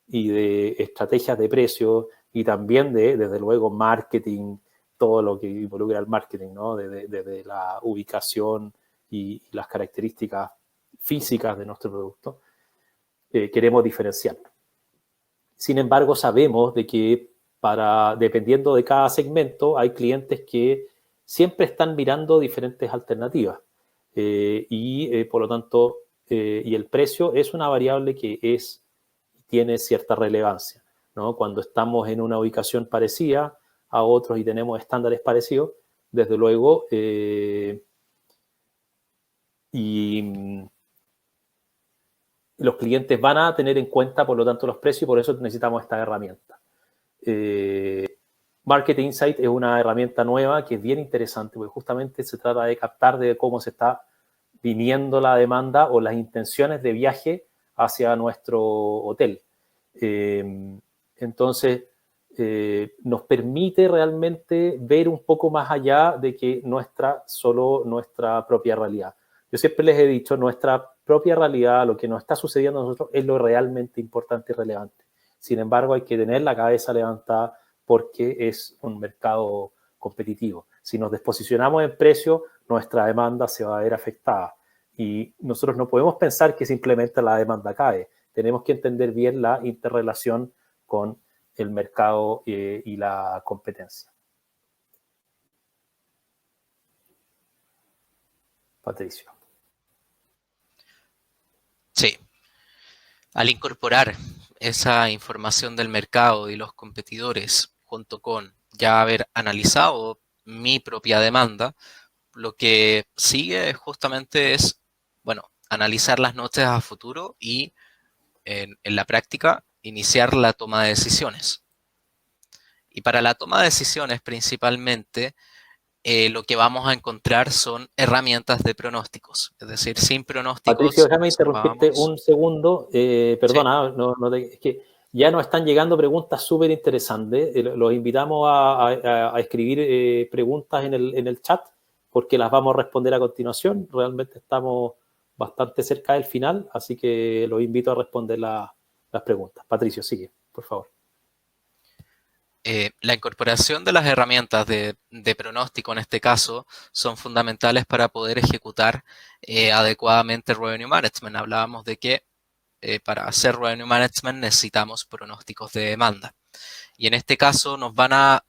y de estrategias de precio, y también desde luego, marketing, todo lo que involucra el marketing, ¿no? Desde la ubicación y las características físicas de nuestro producto, queremos diferenciarlo. Sin embargo, sabemos de que dependiendo de cada segmento, hay clientes que siempre están mirando diferentes alternativas, por lo tanto, y el precio es una variable que tiene cierta relevancia, ¿no? Cuando estamos en una ubicación parecida a otros y tenemos estándares parecidos, desde luego, los clientes van a tener en cuenta, por lo tanto, los precios, y por eso necesitamos esta herramienta. Market Insight es una herramienta nueva que es bien interesante, porque justamente se trata de captar de cómo se está viniendo la demanda o las intenciones de viaje hacia nuestro hotel. Entonces, nos permite realmente ver un poco más allá de que solo nuestra propia realidad. Yo siempre les he dicho, nuestra propia realidad, lo que nos está sucediendo a nosotros, es lo realmente importante y relevante. Sin embargo, hay que tener la cabeza levantada porque es un mercado competitivo. Si nos desposicionamos en precio, nuestra demanda se va a ver afectada. Y nosotros no podemos pensar que simplemente la demanda cae. Tenemos que entender bien la interrelación con el mercado y la competencia. Patricio. Sí. Al incorporar esa información del mercado y los competidores junto con ya haber analizado mi propia demanda, lo que sigue justamente es, bueno, analizar las noches a futuro y en la práctica iniciar la toma de decisiones. Y para la toma de decisiones principalmente lo que vamos a encontrar son herramientas de pronósticos. Es decir, sin pronósticos Patricio, déjame interrumpirte vamos... un segundo. Perdona, Sí. es que ya nos están llegando preguntas súper interesantes. Los invitamos a escribir preguntas en el chat, porque las vamos a responder a continuación. Realmente estamos bastante cerca del final, así que los invito a responder las preguntas. Patricio, sigue, por favor. La incorporación de las herramientas de pronóstico en este caso son fundamentales para poder ejecutar adecuadamente Revenue Management. Hablábamos de que para hacer Revenue Management necesitamos pronósticos de demanda. Y en este caso nos van a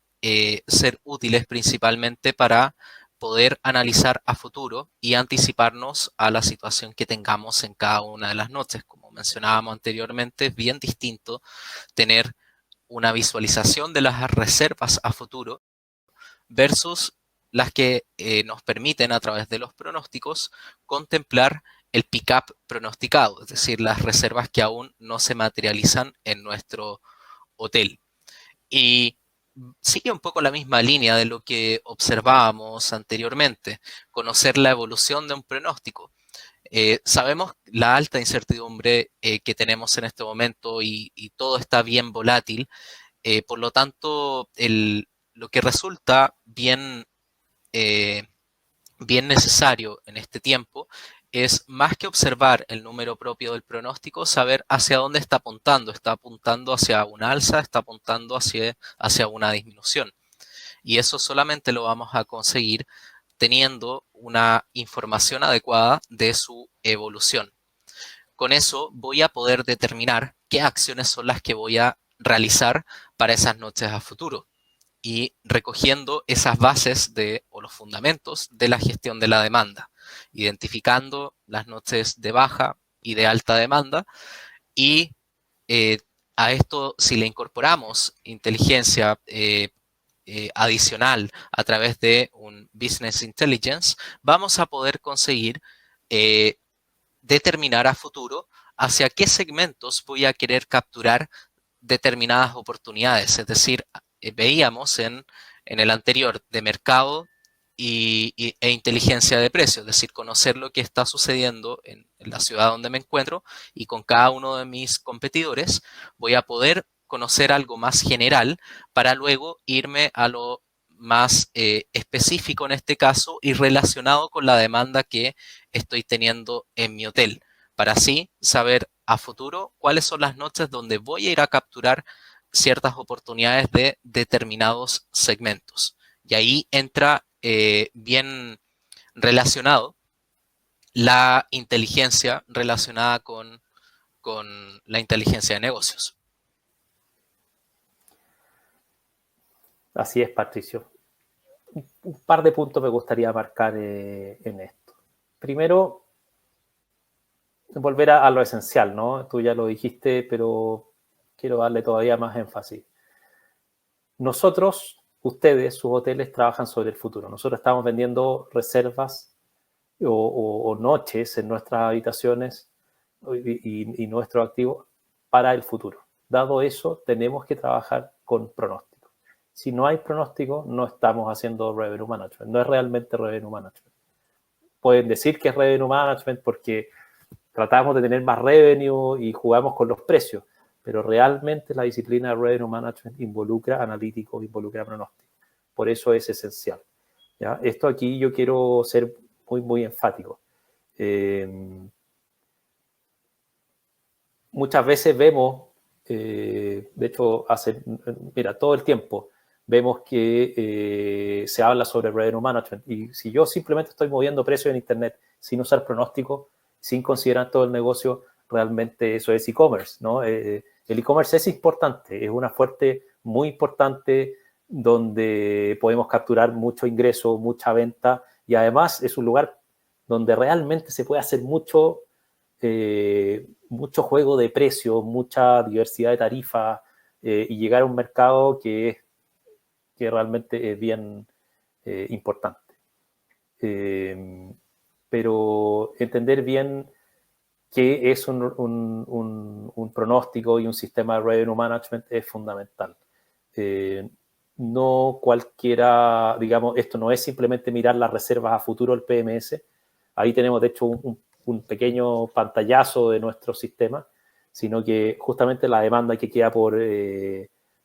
ser útiles principalmente para poder analizar a futuro y anticiparnos a la situación que tengamos en cada una de las noches. Como mencionábamos anteriormente, es bien distinto tener una visualización de las reservas a futuro versus las que nos permiten a través de los pronósticos contemplar el pick-up pronosticado, es decir, las reservas que aún no se materializan en nuestro hotel. Y sigue un poco la misma línea de lo que observábamos anteriormente, conocer la evolución de un pronóstico. Sabemos la alta incertidumbre que tenemos en este momento y todo está bien volátil. Por lo tanto, lo que resulta bien necesario en este tiempo es, más que observar el número propio del pronóstico, saber hacia dónde está apuntando. Está apuntando hacia una alza, está apuntando hacia una disminución. Y eso solamente lo vamos a conseguir teniendo una información adecuada de su evolución. Con eso voy a poder determinar qué acciones son las que voy a realizar para esas noches a futuro y recogiendo esas bases o los fundamentos de la gestión de la demanda, identificando las noches de baja y de alta demanda y eh, a esto, si le incorporamos inteligencia adicional a través de un Business Intelligence, vamos a poder conseguir eh, determinar a futuro hacia qué segmentos voy a querer capturar determinadas oportunidades. Es decir, veíamos en el anterior de mercado e inteligencia de precios, es decir, conocer lo que está sucediendo en la ciudad donde me encuentro y con cada uno de mis competidores voy a poder conocer algo más general para luego irme a lo más específico en este caso y relacionado con la demanda que estoy teniendo en mi hotel, para así saber a futuro cuáles son las noches donde voy a ir a capturar ciertas oportunidades de determinados segmentos. Y ahí entra bien relacionado la inteligencia relacionada con la inteligencia de negocios. Así es, Patricio. Un par de puntos me gustaría marcar en esto. Primero, volver a lo esencial, ¿no? Tú ya lo dijiste, pero quiero darle todavía más énfasis. Nosotros, ustedes, sus hoteles, trabajan sobre el futuro. Nosotros estamos vendiendo reservas o noches en nuestras habitaciones y nuestro activo para el futuro. Dado eso, tenemos que trabajar con pronóstico. Si no hay pronóstico, no estamos haciendo revenue management. No es realmente revenue management. Pueden decir que es revenue management porque tratamos de tener más revenue y jugamos con los precios, pero realmente la disciplina de revenue management involucra analítico, involucra pronóstico. Por eso es esencial. ¿Ya? Esto aquí yo quiero ser muy, muy enfático. Muchas veces vemos, de hecho, mira, todo el tiempo vemos que se habla sobre revenue management y si yo simplemente estoy moviendo precios en Internet sin usar pronóstico, sin considerar todo el negocio, realmente eso es e-commerce, ¿no? El e-commerce es importante, es una fuerte muy importante donde podemos capturar mucho ingreso, mucha venta y además es un lugar donde realmente se puede hacer mucho juego de precios, mucha diversidad de tarifas y llegar a un mercado que realmente es bien importante. Pero entender bien qué es un pronóstico y un sistema de revenue management es fundamental. No cualquiera, digamos, esto no es simplemente mirar las reservas a futuro del PMS. Ahí tenemos, de hecho, un pequeño pantallazo de nuestro sistema, sino que justamente la demanda que queda por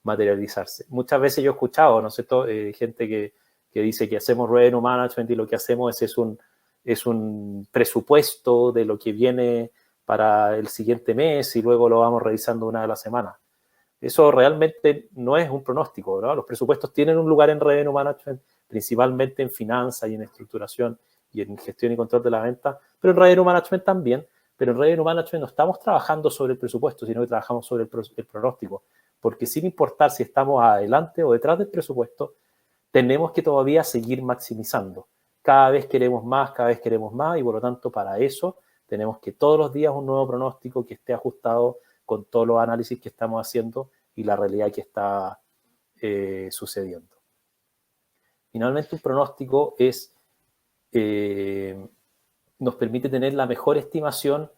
materializarse. Muchas veces yo he escuchado, ¿no es cierto?, gente que dice que hacemos revenue management y lo que hacemos es un presupuesto de lo que viene para el siguiente mes y luego lo vamos revisando una vez a la semana. Eso realmente no es un pronóstico, ¿no? Los presupuestos tienen un lugar en Revenue Management, principalmente en finanzas y en estructuración y en gestión y control de la venta, pero en Revenue Management también. Pero en Revenue Management no estamos trabajando sobre el presupuesto, sino que trabajamos sobre el pronóstico. Porque sin importar si estamos adelante o detrás del presupuesto, tenemos que todavía seguir maximizando. Cada vez queremos más, y por lo tanto para eso tenemos que todos los días un nuevo pronóstico que esté ajustado con todos los análisis que estamos haciendo y la realidad que está sucediendo. Finalmente, un pronóstico nos permite tener la mejor estimación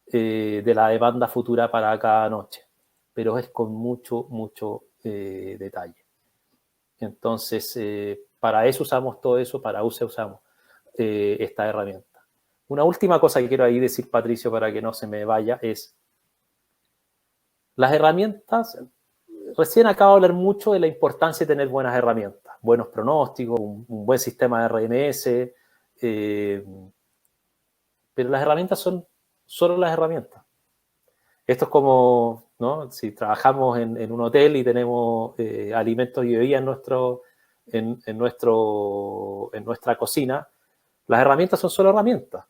de la demanda futura para cada noche, pero es con mucho detalle. Entonces, para eso usamos todo eso, para eso usamos esta herramienta. Una última cosa que quiero ahí decir, Patricio, para que no se me vaya, es las herramientas. Recién acabo de hablar mucho de la importancia de tener buenas herramientas, buenos pronósticos, un buen sistema de RMS, pero las herramientas son solo las herramientas. Esto es como, ¿no? Si trabajamos en un hotel y tenemos alimentos y bebidas en nuestra cocina, las herramientas son solo herramientas.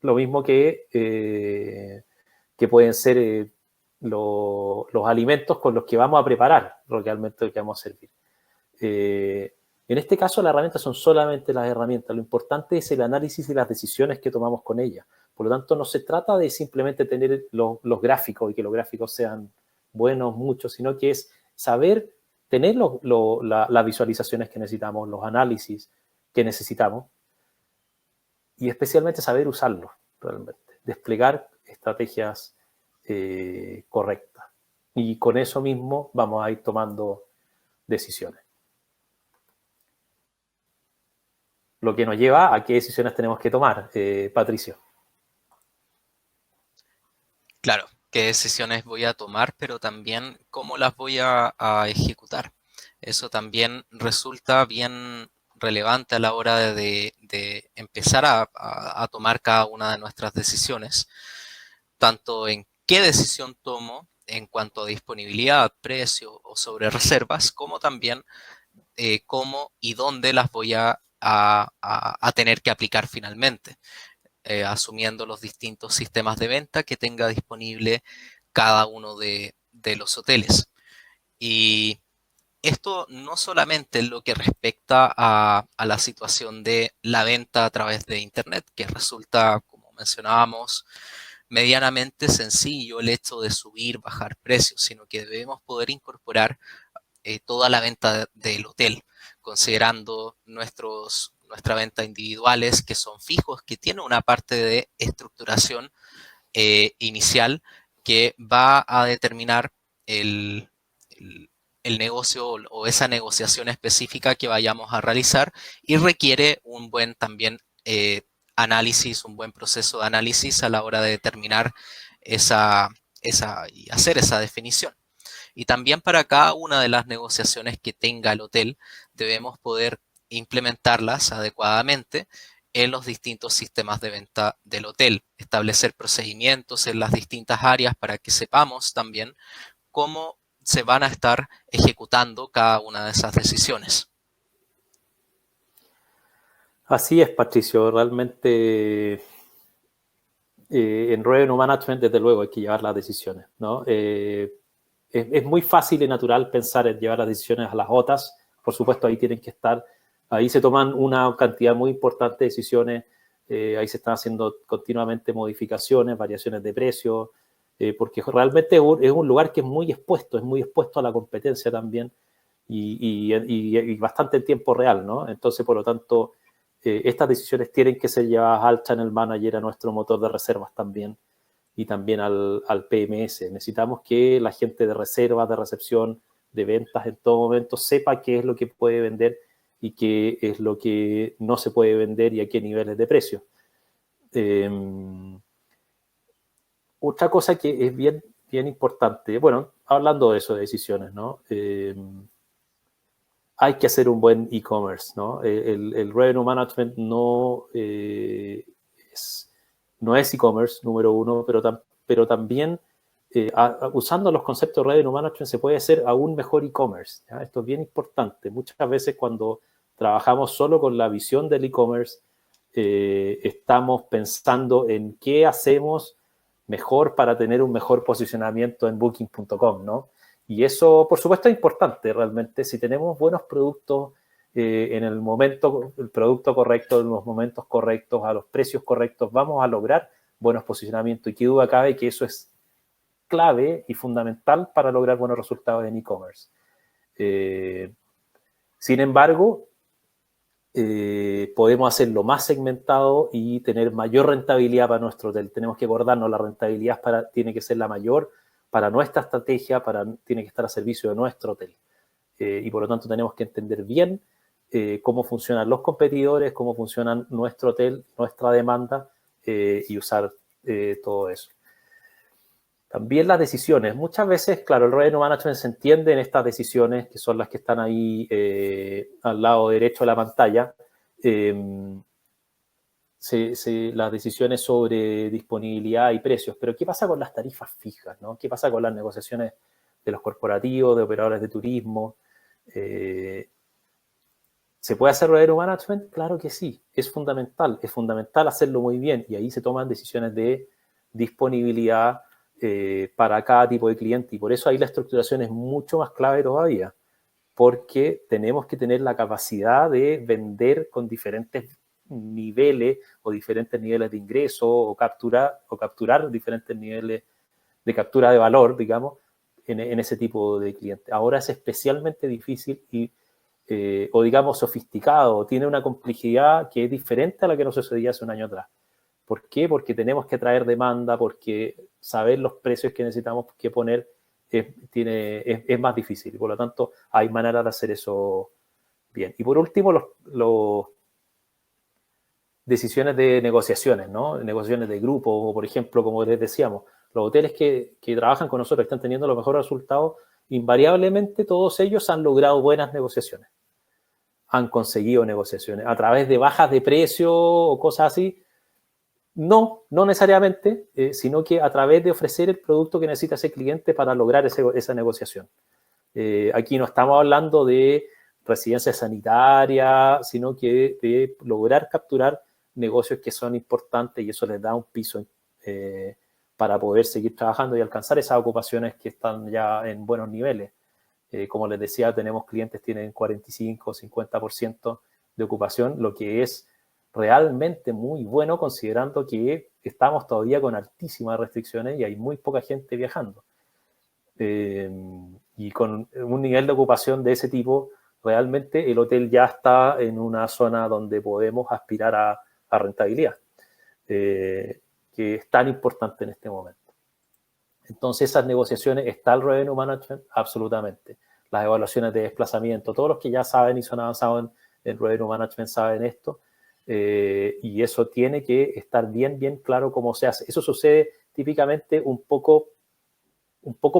Lo mismo que pueden ser los alimentos con los que vamos a preparar realmente lo que vamos a servir. En este caso, las herramientas son solamente las herramientas. Lo importante es el análisis y las decisiones que tomamos con ellas. Por lo tanto, no se trata de simplemente tener los gráficos y que los gráficos sean buenos, muchos, sino que es saber tener las visualizaciones que necesitamos, los análisis que necesitamos y especialmente saber usarlos realmente, desplegar estrategias correctas. Y con eso mismo vamos a ir tomando decisiones. Lo que nos lleva a qué decisiones tenemos que tomar, Patricio. Claro, qué decisiones voy a tomar, pero también cómo las voy a ejecutar. Eso también resulta bien relevante a la hora de empezar a tomar cada una de nuestras decisiones, tanto en qué decisión tomo en cuanto a disponibilidad, precio o sobre reservas, como también cómo y dónde las voy a tener que aplicar finalmente. Asumiendo los distintos sistemas de venta que tenga disponible cada uno de los hoteles. Y esto no solamente en lo que respecta a la situación de la venta a través de Internet, que resulta, como mencionábamos, medianamente sencillo el hecho de subir, bajar precios, sino que debemos poder incorporar toda la venta del hotel, considerando nuestra venta individuales que son fijos, que tienen una parte de estructuración inicial que va a determinar el negocio o esa negociación específica que vayamos a realizar y requiere un buen también análisis, un buen proceso de análisis a la hora de determinar y hacer esa definición. Y también para cada una de las negociaciones que tenga el hotel, debemos poder implementarlas adecuadamente en los distintos sistemas de venta del hotel, establecer procedimientos en las distintas áreas para que sepamos también cómo se van a estar ejecutando cada una de esas decisiones. Así es, Patricio, realmente en Revenue Management, desde luego, hay que llevar las decisiones, ¿no? Es muy fácil y natural pensar en llevar las decisiones a las OTAs. Por supuesto, ahí tienen que estar, ahí se toman una cantidad muy importante de decisiones, ahí se están haciendo continuamente modificaciones, variaciones de precio, porque realmente es un lugar que es muy expuesto a la competencia también y bastante en tiempo real, ¿no? Entonces, por lo tanto, estas decisiones tienen que ser llevadas al Channel Manager, a nuestro motor de reservas también, y también al PMS. Necesitamos que la gente de reservas, de recepción, de ventas en todo momento sepa qué es lo que puede vender y qué es lo que no se puede vender y a qué niveles de precio. Otra cosa que es bien importante, bueno, hablando de eso, de decisiones, ¿no? Hay que hacer un buen e-commerce, ¿no? El revenue management no es e-commerce, número uno, pero también usando los conceptos de Revenue Management se puede hacer aún mejor e-commerce. Esto es bien importante. Muchas veces cuando trabajamos solo con la visión del e-commerce, estamos pensando en qué hacemos mejor para tener un mejor posicionamiento en Booking.com, ¿no? Y eso, por supuesto, es importante realmente. Si tenemos buenos productos en el producto correcto, en los momentos correctos, a los precios correctos, vamos a lograr buenos posicionamientos. Y qué duda cabe que eso es clave y fundamental para lograr buenos resultados en e-commerce. Sin embargo, podemos hacerlo más segmentado y tener mayor rentabilidad para nuestro hotel. Tenemos que acordarnos, la rentabilidad tiene que ser la mayor para nuestra estrategia, tiene que estar a servicio de nuestro hotel. Y por lo tanto tenemos que entender bien cómo funcionan los competidores, cómo funcionan nuestro hotel, nuestra demanda y usar todo eso. También las decisiones. Muchas veces, claro, el Revenue Management se entiende en estas decisiones, que son las que están ahí al lado derecho de la pantalla. Las decisiones sobre disponibilidad y precios. Pero, ¿qué pasa con las tarifas fijas, ¿no? ¿Qué pasa con las negociaciones de los corporativos, de operadores de turismo? ¿Se puede hacer Revenue Management? Claro que sí. Es fundamental hacerlo muy bien. Y ahí se toman decisiones de disponibilidad para cada tipo de cliente, y por eso ahí la estructuración es mucho más clave todavía, porque tenemos que tener la capacidad de vender con diferentes niveles o diferentes niveles de ingreso o capturar diferentes niveles de captura de valor, digamos, en ese tipo de cliente. Ahora es especialmente difícil o digamos sofisticado, tiene una complejidad que es diferente a la que nos sucedía hace un año atrás. ¿Por qué? Porque tenemos que traer demanda, porque saber los precios que necesitamos que poner es más difícil. Por lo tanto, hay maneras de hacer eso bien. Y por último, los decisiones de negociaciones, ¿no? Negociaciones de grupo, o por ejemplo, como les decíamos, los hoteles que trabajan con nosotros, que están teniendo los mejores resultados, invariablemente todos ellos han logrado buenas negociaciones. Han conseguido negociaciones a través de bajas de precio o cosas así. No necesariamente, sino que a través de ofrecer el producto que necesita ese cliente para lograr esa negociación. Aquí no estamos hablando de residencia sanitaria, sino que de lograr capturar negocios que son importantes, y eso les da un piso para poder seguir trabajando y alcanzar esas ocupaciones que están ya en buenos niveles. Como les decía, tenemos clientes que tienen 45 o 50% de ocupación, lo que es realmente muy bueno considerando que estamos todavía con altísimas restricciones y hay muy poca gente viajando. Y con un nivel de ocupación de ese tipo, realmente el hotel ya está en una zona donde podemos aspirar a rentabilidad, que es tan importante en este momento. Entonces, esas negociaciones, ¿está el Revenue Management? Absolutamente. Las evaluaciones de desplazamiento, todos los que ya saben y son avanzados en Revenue Management saben esto. Y eso tiene que estar bien claro cómo se hace. Eso sucede típicamente un poco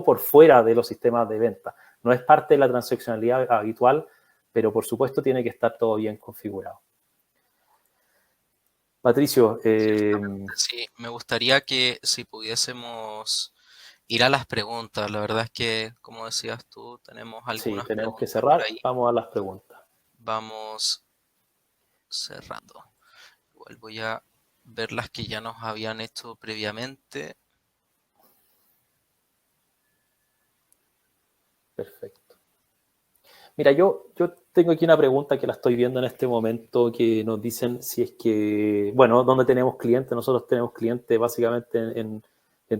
por fuera de los sistemas de venta. No es parte de la transaccionalidad habitual, pero por supuesto tiene que estar todo bien configurado. Patricio. Sí, me gustaría que si pudiésemos ir a las preguntas. La verdad es que, como decías tú, tenemos algunas Sí, tenemos que preguntas por cerrar. ahí. Vamos a las preguntas. Vamos cerrando. Igual voy a ver las que ya nos habían hecho previamente. Perfecto. Mira, yo tengo aquí una pregunta que la estoy viendo en este momento, que nos dicen si es que, bueno, ¿dónde tenemos clientes? Nosotros tenemos clientes básicamente en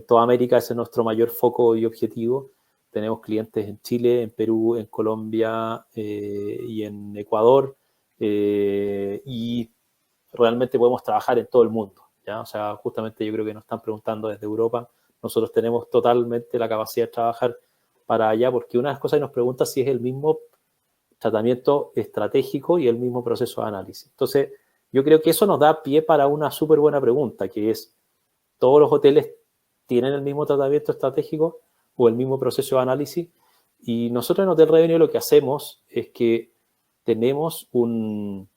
toda América, ese es nuestro mayor foco y objetivo. Tenemos clientes en Chile, en Perú, en Colombia y en Ecuador. Y realmente podemos trabajar en todo el mundo, ¿ya? O sea, justamente yo creo que nos están preguntando desde Europa. Nosotros tenemos totalmente la capacidad de trabajar para allá, porque una de las cosas que nos pregunta si es el mismo tratamiento estratégico y el mismo proceso de análisis. Entonces, yo creo que eso nos da pie para una súper buena pregunta, que es, ¿todos los hoteles tienen el mismo tratamiento estratégico o el mismo proceso de análisis? Y nosotros en Hotel Revenue lo que hacemos es que tenemos una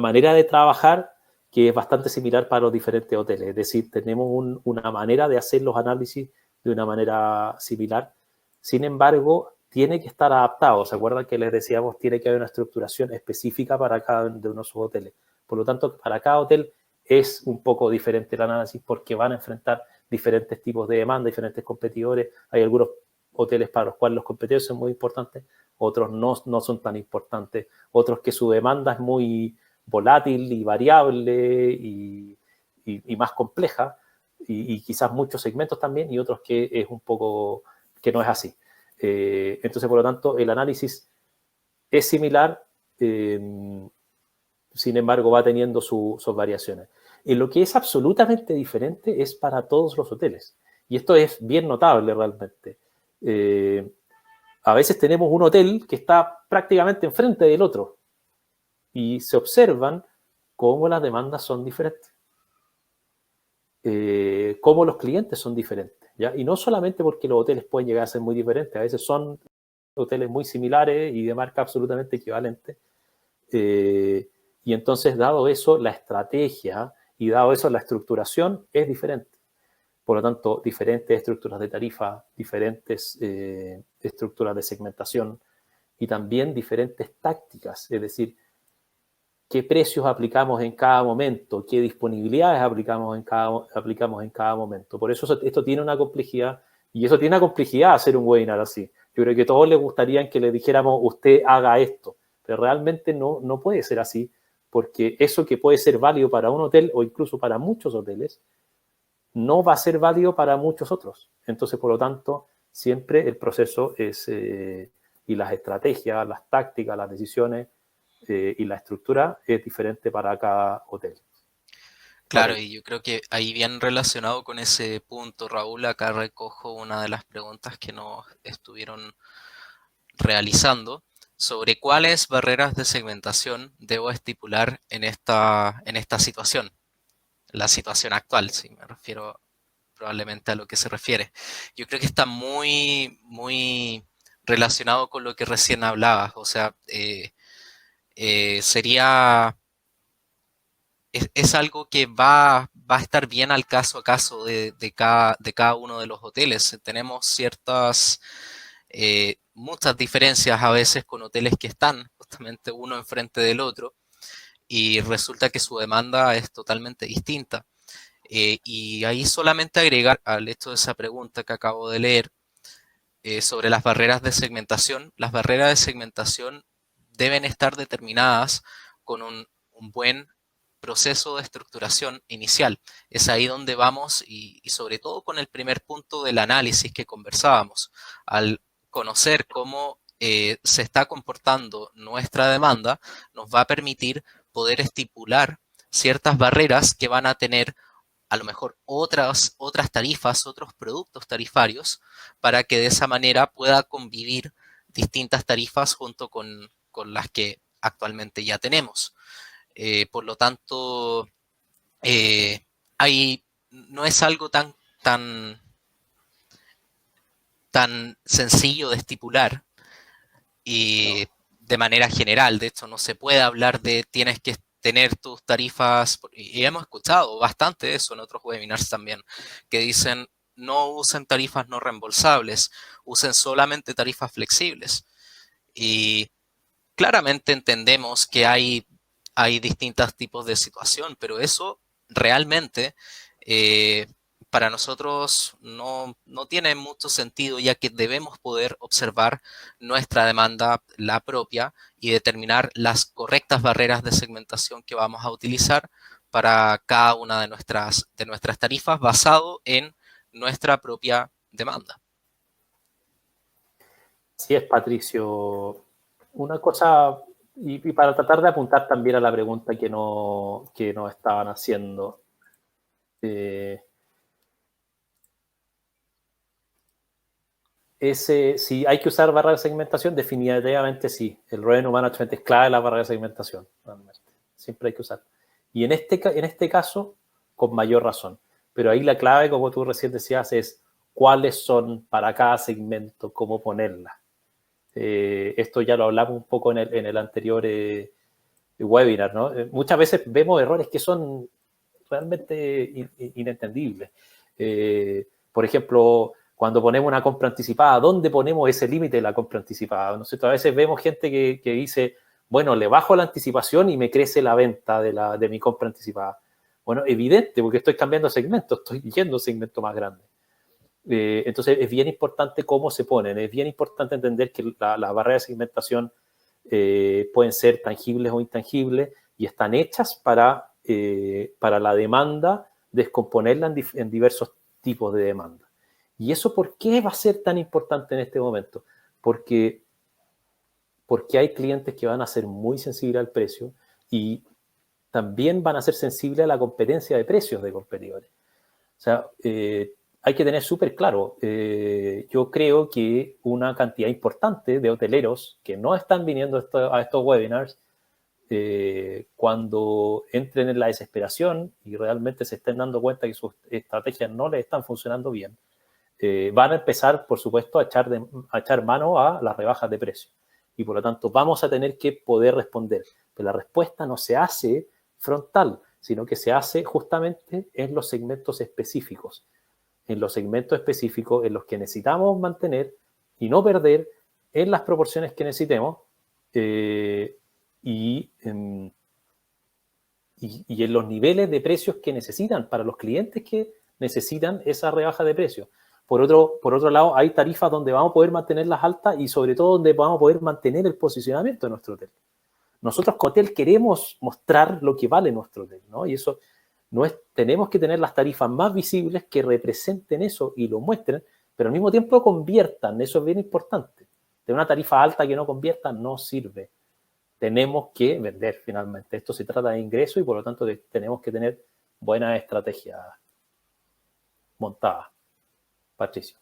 manera de trabajar que es bastante similar para los diferentes hoteles. Es decir, tenemos una manera de hacer los análisis de una manera similar. Sin embargo, tiene que estar adaptado. ¿Se acuerdan que les decíamos? Tiene que haber una estructuración específica para cada uno de esos hoteles. Por lo tanto, para cada hotel es un poco diferente el análisis porque van a enfrentar diferentes tipos de demanda, diferentes competidores. Hay algunos hoteles para los cuales los competidores son muy importantes, otros no son tan importantes, otros que su demanda es muy volátil y variable y más compleja, y quizás muchos segmentos también, y otros que es un poco, que no es así. Entonces, por lo tanto, el análisis es similar, sin embargo, va teniendo sus variaciones. Y lo que es absolutamente diferente es para todos los hoteles. Y esto es bien notable realmente. A veces tenemos un hotel que está prácticamente enfrente del otro y se observan cómo las demandas son diferentes, cómo los clientes son diferentes, ¿ya? Y no solamente porque los hoteles pueden llegar a ser muy diferentes, a veces son hoteles muy similares y de marca absolutamente equivalente. Y entonces, dado eso, la estrategia y dado eso, la estructuración es diferente. Por lo tanto, diferentes estructuras de tarifa, diferentes estructuras de segmentación y también diferentes tácticas, es decir, qué precios aplicamos en cada momento, qué disponibilidades aplicamos en cada momento. Por eso esto tiene una complejidad, y eso tiene una complejidad hacer un webinar así. Yo creo que a todos les gustaría que le dijéramos, usted haga esto, pero realmente no puede ser así, porque eso que puede ser válido para un hotel o incluso para muchos hoteles, no va a ser válido para muchos otros. Entonces, por lo tanto, siempre el proceso es, y las estrategias, las tácticas, las decisiones y la estructura es diferente para cada hotel. Claro, y yo creo que ahí bien relacionado con ese punto, Raúl, acá recojo una de las preguntas que nos estuvieron realizando sobre cuáles barreras de segmentación debo estipular en esta situación, la situación actual, si me refiero probablemente a lo que se refiere. Yo creo que está muy relacionado con lo que recién hablabas, o sea, sería es algo que va a estar bien al caso a caso de cada uno de los hoteles. Tenemos muchas diferencias a veces con hoteles que están justamente uno enfrente del otro y resulta que su demanda es totalmente distinta. Y ahí solamente agregar al hecho de esa pregunta que acabo de leer sobre las barreras de segmentación. Las barreras de segmentación deben estar determinadas con un buen proceso de estructuración inicial. Es ahí donde vamos y sobre todo con el primer punto del análisis que conversábamos. Al conocer cómo se está comportando nuestra demanda, nos va a permitir poder estipular ciertas barreras que van a tener a lo mejor otras tarifas, otros productos tarifarios, para que de esa manera pueda convivir distintas tarifas junto con las que actualmente ya tenemos. Por lo tanto, ahí no es algo tan sencillo de estipular y de manera general. De hecho, no se puede hablar de tienes que tener tus tarifas, y hemos escuchado bastante eso en otros webinars también, que dicen no usen tarifas no reembolsables, usen solamente tarifas flexibles. Y claramente entendemos que hay distintos tipos de situación, pero eso realmente para nosotros no tiene mucho sentido, ya que debemos poder observar nuestra demanda, la propia, y determinar las correctas barreras de segmentación que vamos a utilizar para cada una de nuestras tarifas basado en nuestra propia demanda. Sí es, Patricio. Una cosa, y para tratar de apuntar también a la pregunta que nos estaban haciendo, si hay que usar barra de segmentación, definitivamente sí. El revenue management es clave la barra de segmentación, realmente. Siempre hay que usar. Y en este caso, con mayor razón. Pero ahí la clave, como tú recién decías, es cuáles son para cada segmento, cómo ponerla. Esto ya lo hablamos un poco en el anterior webinar, ¿no? Muchas veces vemos errores que son realmente inentendibles. Por ejemplo, cuando ponemos una compra anticipada, ¿dónde ponemos ese límite de la compra anticipada? ¿No es cierto? A veces vemos gente que dice, bueno, le bajo la anticipación y me crece la venta de mi compra anticipada. Bueno, evidente, porque estoy cambiando segmento, estoy yendo a un segmento más grande. Entonces, es bien importante cómo se ponen, es bien importante entender que las barreras de segmentación pueden ser tangibles o intangibles y están hechas para la demanda, descomponerla en diversos tipos de demanda. ¿Y eso por qué va a ser tan importante en este momento? Porque hay clientes que van a ser muy sensibles al precio y también van a ser sensibles a la competencia de precios de competidores. O sea, hay que tener súper claro, yo creo que una cantidad importante de hoteleros que no están viniendo a estos webinars, cuando entren en la desesperación y realmente se estén dando cuenta que sus estrategias no les están funcionando bien, van a empezar, por supuesto, a echar mano a las rebajas de precio. Y por lo tanto vamos a tener que poder responder. Pero la respuesta no se hace frontal, sino que se hace justamente en los segmentos específicos. En los segmentos específicos en los que necesitamos mantener y no perder en las proporciones que necesitemos y en los niveles de precios que necesitan para los clientes que necesitan esa rebaja de precios. Por otro lado, hay tarifas donde vamos a poder mantenerlas altas y sobre todo donde vamos a poder mantener el posicionamiento de nuestro hotel. Nosotros como hotel queremos mostrar lo que vale nuestro hotel, ¿no? Y eso no es, tenemos que tener las tarifas más visibles que representen eso y lo muestren, pero al mismo tiempo conviertan, eso es bien importante. De una tarifa alta que no convierta no sirve. Tenemos que vender finalmente. Esto se trata de ingreso y por lo tanto tenemos que tener buenas estrategias montadas. Patricio.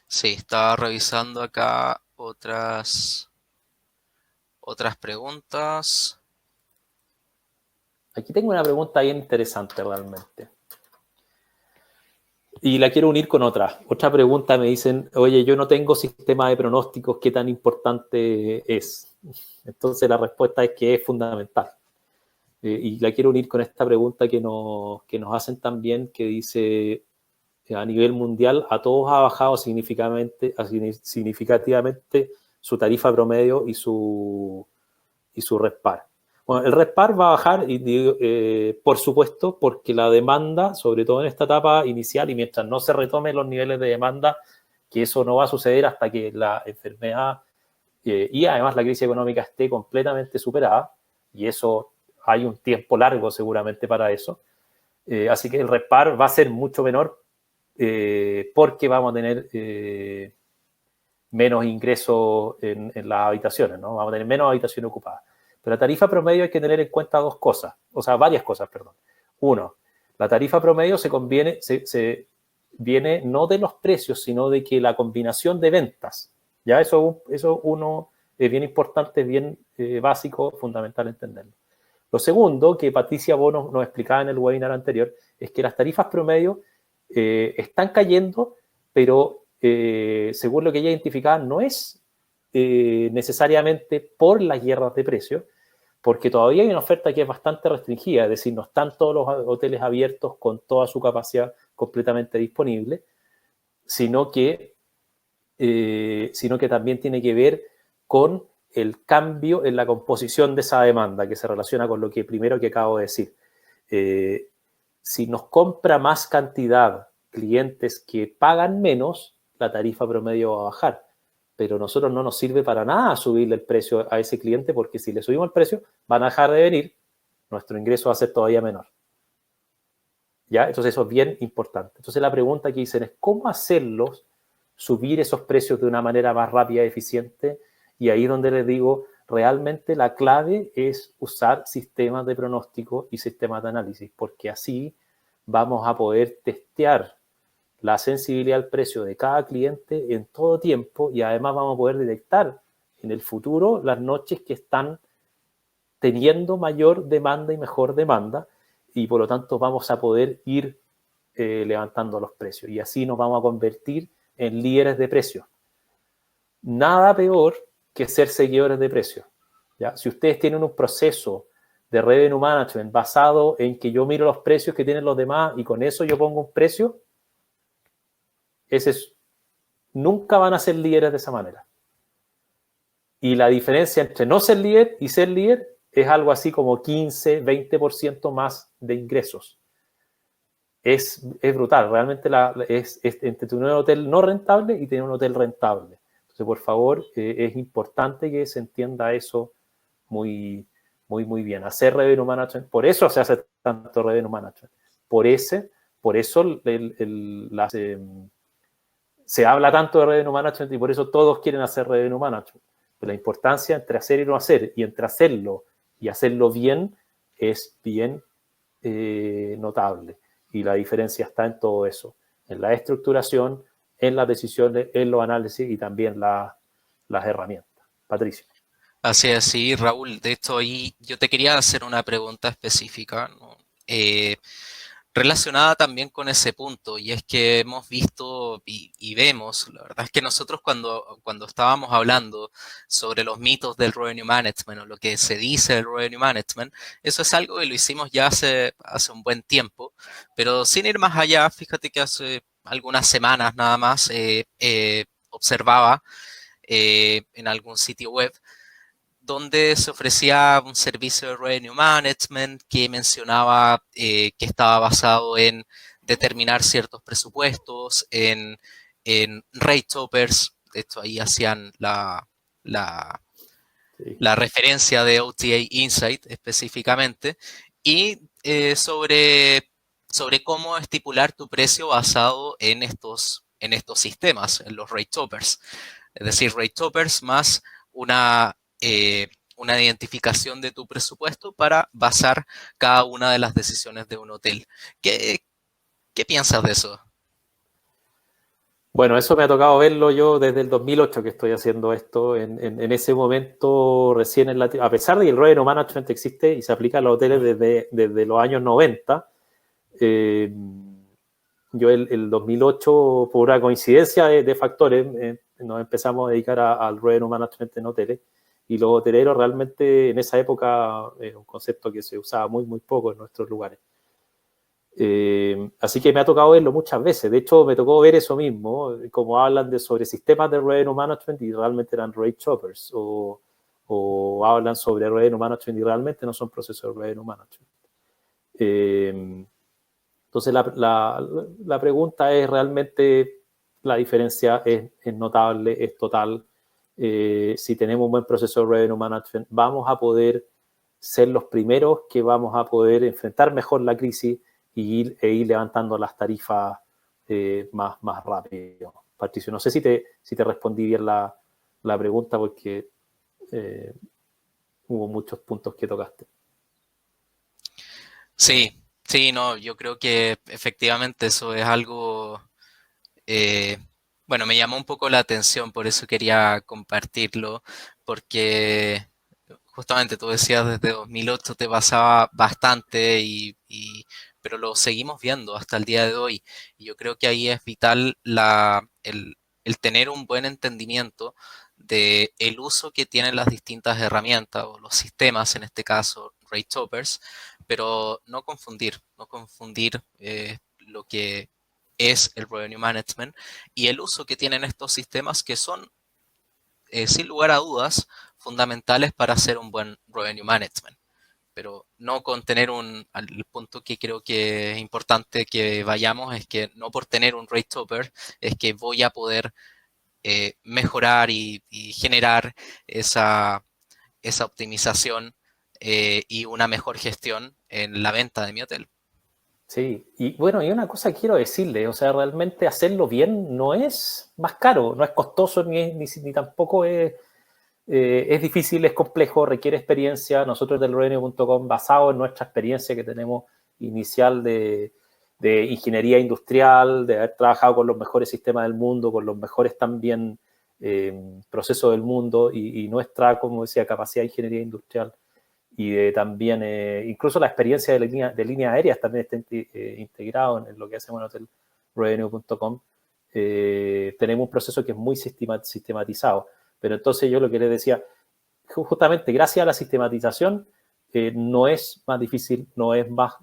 Sí, estaba revisando acá otras preguntas. Aquí tengo una pregunta bien interesante realmente. Y la quiero unir con otra. Otra pregunta me dicen, oye, yo no tengo sistema de pronósticos, ¿qué tan importante es? Entonces la respuesta es que es fundamental. Y la quiero unir con esta pregunta que nos hacen también, que dice, a nivel mundial, a todos ha bajado significativamente su tarifa promedio y su RevPAR. Bueno, el RevPAR va a bajar, por supuesto, porque la demanda, sobre todo en esta etapa inicial, y mientras no se retomen los niveles de demanda, que eso no va a suceder hasta que la enfermedad y además la crisis económica esté completamente superada, y eso hay un tiempo largo seguramente para eso. Así que el RevPAR va a ser mucho menor porque vamos a tener menos ingresos en las habitaciones, ¿no? Vamos a tener menos habitaciones ocupadas. Pero la tarifa promedio hay que tener en cuenta dos cosas, o sea, varias cosas, perdón. Uno, la tarifa promedio se viene no de los precios, sino de que la combinación de ventas, ya eso uno es bien importante, es bien básico, fundamental entenderlo. Lo segundo, que Patricia Bono nos explicaba en el webinar anterior, es que las tarifas promedio están cayendo, pero según lo que ella identificaba, no es necesariamente por las guerras de precios, porque todavía hay una oferta que es bastante restringida, es decir, no están todos los hoteles abiertos con toda su capacidad completamente disponible, sino que también tiene que ver con el cambio en la composición de esa demanda, que se relaciona con lo que primero que acabo de decir. Si nos compra más cantidad clientes que pagan menos, la tarifa promedio va a bajar. Pero a nosotros no nos sirve para nada subirle el precio a ese cliente, porque si le subimos el precio, van a dejar de venir, nuestro ingreso va a ser todavía menor. ¿Ya? Entonces eso es bien importante. Entonces la pregunta que dicen es, ¿cómo hacerlos subir esos precios de una manera más rápida y eficiente? Y ahí es donde les digo, realmente la clave es usar sistemas de pronóstico y sistemas de análisis, porque así vamos a poder testear la sensibilidad al precio de cada cliente en todo tiempo y además vamos a poder detectar en el futuro las noches que están teniendo mayor demanda y mejor demanda y por lo tanto vamos a poder ir levantando los precios y así nos vamos a convertir en líderes de precios. Nada peor que ser seguidores de precios. ¿ya? Si ustedes tienen un proceso de revenue management basado en que yo miro los precios que tienen los demás y con eso yo pongo un precio, nunca van a ser líderes de esa manera. Y la diferencia entre no ser líder y ser líder es algo así como 15, 20% más de ingresos. Es brutal, realmente es entre tener un hotel no rentable y tener un hotel rentable. Entonces, por favor, es importante que se entienda eso muy, muy, muy bien. Hacer revenue management, por eso se hace tanto revenue management. Por eso se habla tanto de revenue management y por eso todos quieren hacer revenue management. Pero la importancia entre hacer y no hacer, y entre hacerlo y hacerlo bien, es bien notable. Y la diferencia está en todo eso, en la estructuración, en las decisiones, en los análisis y también las herramientas. Patricio. Así es, sí, Raúl. De hecho, ahí yo te quería hacer una pregunta específica, ¿no? Relacionada también con ese punto, y es que hemos visto y vemos, la verdad es que nosotros cuando estábamos hablando sobre los mitos del revenue management o lo que se dice del revenue management, eso es algo que lo hicimos ya hace un buen tiempo, pero sin ir más allá, fíjate que hace algunas semanas nada más observaba en algún sitio web donde se ofrecía un servicio de revenue management que mencionaba que estaba basado en determinar ciertos presupuestos, en rate toppers. De hecho, ahí hacían la referencia de OTA Insight específicamente, y sobre cómo estipular tu precio basado en estos sistemas, en los rate toppers. Es decir, rate toppers más una identificación de tu presupuesto para basar cada una de las decisiones de un hotel. ¿Qué piensas de eso? Bueno, eso me ha tocado verlo yo desde el 2008 que estoy haciendo esto. En ese momento, recién a pesar de que el revenue management existe y se aplica a los hoteles desde los años 90, yo el 2008, por una coincidencia de factores, nos empezamos a dedicar al revenue management en hoteles. Y los hoteleros realmente en esa época era un concepto que se usaba muy, muy poco en nuestros lugares. Así que me ha tocado verlo muchas veces. De hecho, me tocó ver eso mismo, como hablan sobre sistemas de revenue management y realmente eran rate shoppers, o hablan sobre revenue management y realmente no son procesos de revenue management. Entonces, la pregunta es realmente, la diferencia es notable, es total. Si tenemos un buen proceso de revenue management, vamos a poder ser los primeros que vamos a poder enfrentar mejor la crisis e ir levantando las tarifas más rápido. Patricio, no sé si te respondí bien la pregunta porque hubo muchos puntos que tocaste. Sí, sí, no, yo creo que efectivamente eso es algo, eh, bueno, me llamó un poco la atención, por eso quería compartirlo, porque justamente tú decías desde 2008 te pasaba bastante, pero lo seguimos viendo hasta el día de hoy. Y yo creo que ahí es vital el tener un buen entendimiento de el uso que tienen las distintas herramientas o los sistemas, en este caso Rate Toppers, pero no confundir lo que es el revenue management y el uso que tienen estos sistemas que son, sin lugar a dudas, fundamentales para hacer un buen revenue management. Pero no con tener el punto que creo que es importante que vayamos es que no por tener un rate topper es que voy a poder mejorar y generar esa optimización y una mejor gestión en la venta de mi hotel. Sí, y bueno, y una cosa quiero decirle, o sea, realmente hacerlo bien no es más caro, no es costoso ni tampoco es difícil, es complejo, requiere experiencia. Nosotros del revenue.com, basado en nuestra experiencia que tenemos inicial de ingeniería industrial, de haber trabajado con los mejores sistemas del mundo, con los mejores también procesos del mundo y nuestra, como decía, capacidad de ingeniería industrial y de también, incluso la experiencia de línea aéreas también está integrado en lo que hacemos en hotelrevenue.com. Tenemos un proceso que es muy sistematizado. Pero entonces yo lo que les decía, justamente gracias a la sistematización no es más difícil, no es más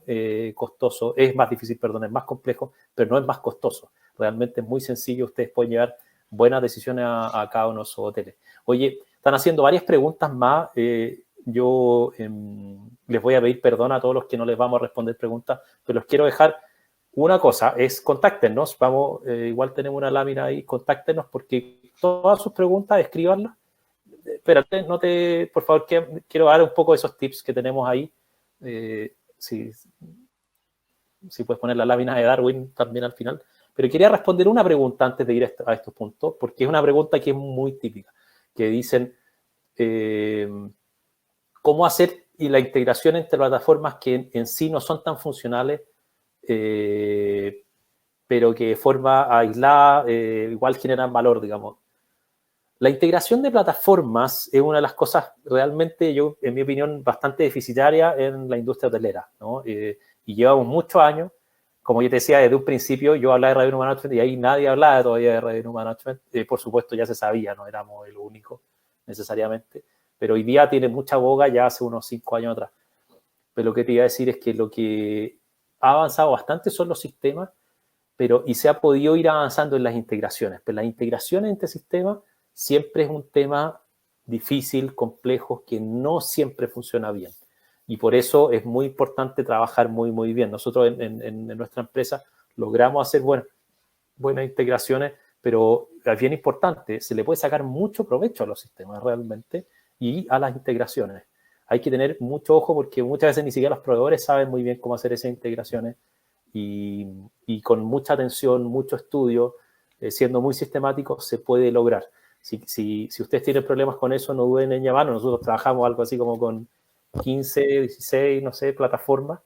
costoso, es más difícil, perdón, es más complejo, pero no es más costoso. Realmente es muy sencillo, ustedes pueden llevar buenas decisiones a cada uno de sus hoteles. Oye, están haciendo varias preguntas más. Yo les voy a pedir perdón a todos los que no les vamos a responder preguntas, pero los quiero dejar una cosa, es contáctenos. Vamos, igual tenemos una lámina ahí, contáctenos porque todas sus preguntas, escríbanlas. Espérate, por favor, quiero dar un poco de esos tips que tenemos ahí. Si puedes poner la lámina de Darwin también al final. Pero quería responder una pregunta antes de ir a estos puntos, porque es una pregunta que es muy típica, que dicen, ¿cómo hacer y la integración entre plataformas que en sí no son tan funcionales, pero que de forma aislada igual generan valor, digamos? La integración de plataformas es una de las cosas realmente, yo, en mi opinión, bastante deficitaria en la industria hotelera, ¿no? Y llevamos muchos años, como yo te decía, desde un principio yo hablaba de Revenue Management y ahí nadie hablaba todavía de Revenue Management. Por supuesto, ya se sabía, no éramos el único necesariamente, pero hoy día tiene mucha boga ya hace unos 5 años atrás. Pero lo que te iba a decir es que lo que ha avanzado bastante son los sistemas, y se ha podido ir avanzando en las integraciones. Pero las integraciones entre sistemas siempre es un tema difícil, complejo, que no siempre funciona bien. Y por eso es muy importante trabajar muy, muy bien. Nosotros en nuestra empresa logramos hacer buenas integraciones, pero es bien importante, se le puede sacar mucho provecho a los sistemas realmente y a las integraciones. Hay que tener mucho ojo porque muchas veces ni siquiera los proveedores saben muy bien cómo hacer esas integraciones y con mucha atención, mucho estudio, siendo muy sistemático, se puede lograr. Si ustedes tienen problemas con eso, no duden en llamarnos. Nosotros trabajamos algo así como con 15, 16, no sé, plataformas